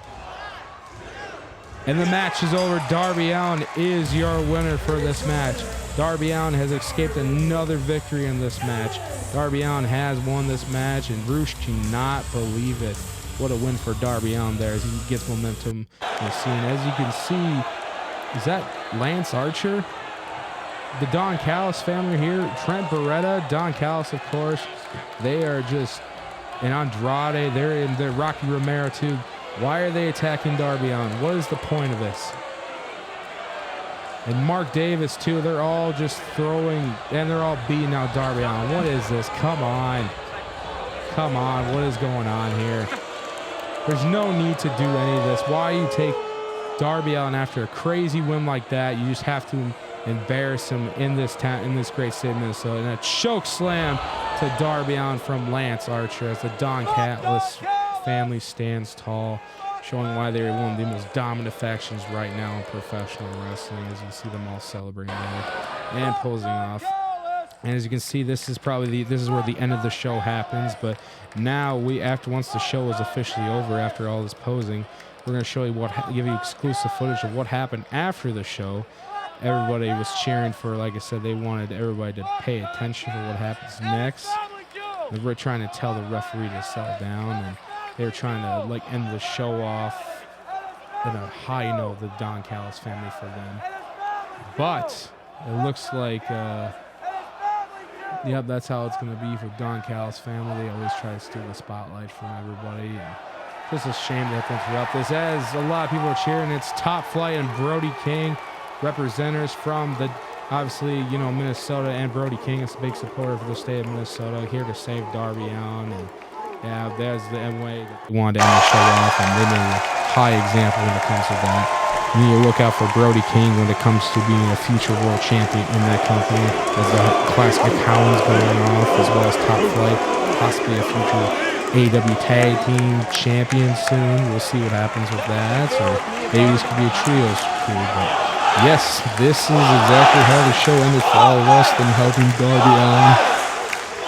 And the match is over. Darby Allin is your winner for this match. Darby Allin has escaped another victory in this match. Darby Allin has won this match, and Rush cannot believe it. What a win for Darby Allin there as he gets momentum in the scene. As you can see, is that Lance Archer? The Don Callis family here. Trent Beretta, Don Callis, of course. They are just, and Andrade, they're in the Rocky Romero too. Why are they attacking Darby Allin? What is the point of this? And Mark Davis too, they're all just throwing, and they're all beating out Darby Allin. What is this? Come on. Come on, what is going on here? There's no need to do any of this. Why you take Darby Allin after a crazy win like that? You just have to embarrass him in this town, in this great state of Minnesota. And a choke slam to Darby Allin from Lance Archer as the Don Callis family stands tall, showing why they're one of the most dominant factions right now in professional wrestling, as you see them all celebrating there and posing off. And as you can see, this is probably this is where the end of the show happens. But now once the show is officially over, after all this posing, we're going to show you give you exclusive footage of what happened after the show. Everybody was cheering for, like I said, they wanted everybody to pay attention for what happens next. They were trying to tell the referee to settle down, and they were trying to end the show off in a high note, the Don Callis family for them. But it looks like, yep, that's how it's going to be for Don Callis family. They always try to steal the spotlight from everybody. And just a shame to have to interrupt this, as a lot of people are cheering. It's Top Flight and Brody King, representatives from the, obviously, Minnesota, and Brody King is a big supporter for the state of Minnesota, here to save Darby Allin. And yeah, there's the way that they wanted to end the show off, and they made a high example when it comes to that. You need to look out for Brody King when it comes to being a future world champion in that company, as the classic Kaun is going off, as well as Top Flight, possibly a future AEW Tag Team Champion soon. We'll see what happens with that. Or maybe this could be a trios crew. But yes, this is exactly how the show ended for all of us, them helping Darby Allin.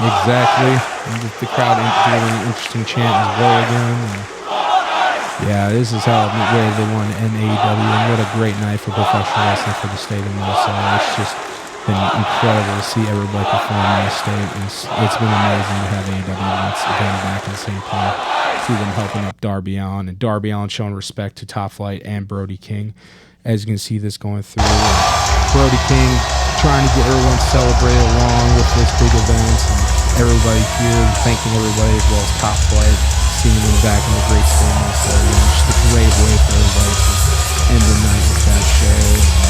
Exactly. And the crowd doing an interesting chant as well again. And yeah, this is how they won in AEW. And what a great night for professional wrestling for the state of Minnesota. It's just been incredible to see everybody perform in the state. It's been amazing to have AEW once again back in St. Paul. See them helping up Darby Allin, and Darby Allin showing respect to Top Flight and Brody King. As you can see this going through, Brody King trying to get everyone celebrated along with this big event, and everybody here thanking everybody, as well as Top Flight, seeing them back in the great state of Minnesota. Just a great way for everybody to end the night with that show.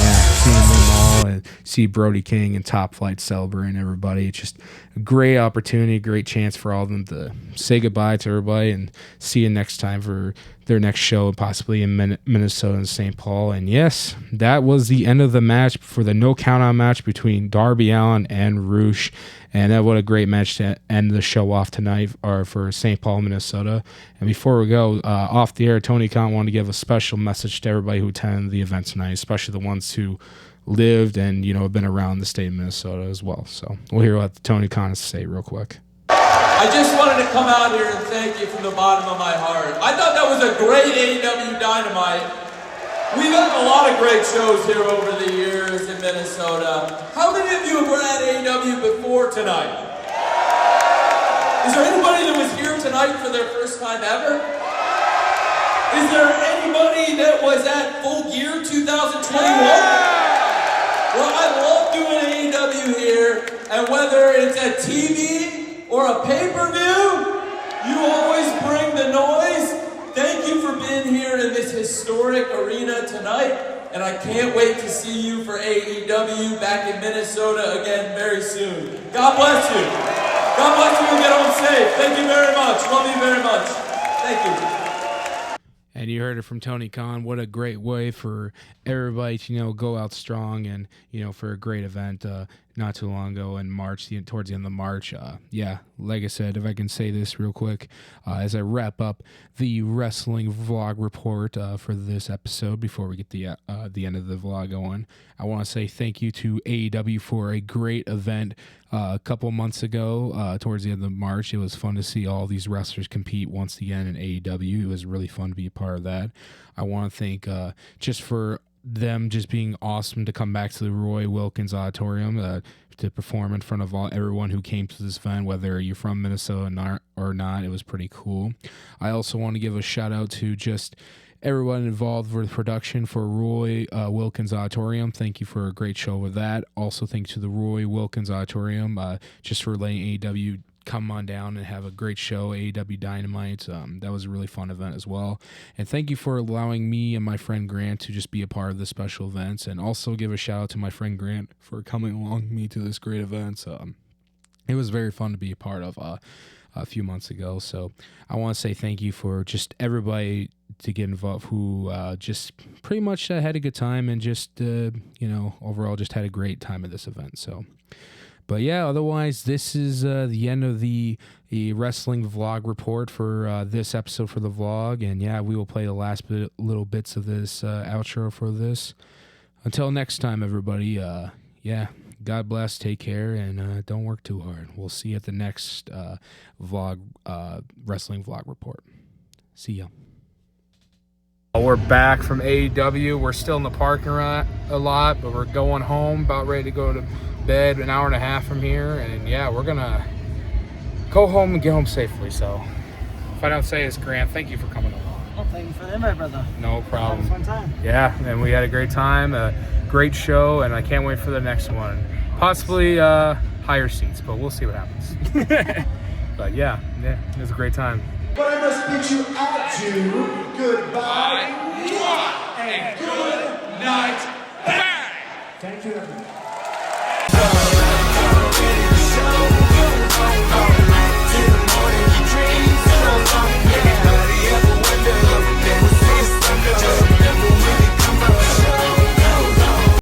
Yeah, seeing them all and see Brody King and Top Flight celebrating everybody. It's just a great opportunity, a great chance for all of them to say goodbye to everybody and see you next time for their next show, possibly in Minnesota and St. Paul. And yes, that was the end of the match for the no count out match between Darby Allin and Rush. And what a great match to end the show off tonight, or for St. Paul, Minnesota. And before we go off the air, Tony Khan wanted to give a special message to everybody who attended the event tonight, especially the ones who lived and have been around the state of Minnesota as well. So we'll hear what Tony Khan has to say real quick. I just wanted to come out here and thank you from the bottom of my heart. I thought that was a great AEW Dynamite. We've had a lot of great shows here over the years in Minnesota. How many of you were at AEW before tonight? Is there anybody that was here tonight for their first time ever? Is there anybody that was at Full Gear 2021? Well, I love doing AEW here, and whether it's at TV or a pay-per-view, you always bring the noise. Thank you for being here in this historic arena tonight, and I can't wait to see you for AEW back in Minnesota again very soon. God bless you. God bless you and get home safe. Thank you very much. Love you very much. Thank you. And you heard it from Tony Khan. What a great way for everybody to, go out strong and, for a great event not too long ago in March, towards the end of March. Like I said, if I can say this real quick, as I wrap up the wrestling vlog report for this episode before we get the end of the vlog going, I want to say thank you to AEW for a great event a couple months ago towards the end of March. It was fun to see all these wrestlers compete once again in AEW. It was really fun to be a part of that. I want to thank just for them just being awesome to come back to the Roy Wilkins Auditorium to perform in front of everyone who came to this event, whether you're from Minnesota or not. It was pretty cool. I also want to give a shout out to just everyone involved with production for Roy Wilkins Auditorium. Thank you for a great show with that. Also, thank you to the Roy Wilkins Auditorium just for letting AEW come on down and have a great show, AEW Dynamite. That was a really fun event as well. And thank you for allowing me and my friend Grant to just be a part of the special events. And also give a shout out to my friend Grant for coming along with me to this great event. It was very fun to be a part of a few months ago. So I want to say thank you for just everybody to get involved who just pretty much had a good time and just, overall just had a great time at this event. So, but yeah, otherwise, this is the end of the wrestling vlog report for this episode for the vlog. And yeah, we will play the last little bits of this outro for this. Until next time, everybody, God bless, take care, and don't work too hard. We'll see you at the next wrestling vlog report. See ya. We're back from AEW. We're still in the parking lot a lot, but we're going home, about ready to go to bed, an hour and a half from here. And yeah, we're going to go home and get home safely. So if I don't say this, Grant, thank you for coming along. Well, thank you for the invite, brother. No problem. Had a fun time. Yeah, and we had a great time, a great show, and I can't wait for the next one. Possibly higher seats, but we'll see what happens. But yeah, it was a great time. But I must bid you adieu, goodbye, and good night. Bang! Thank you, everyone.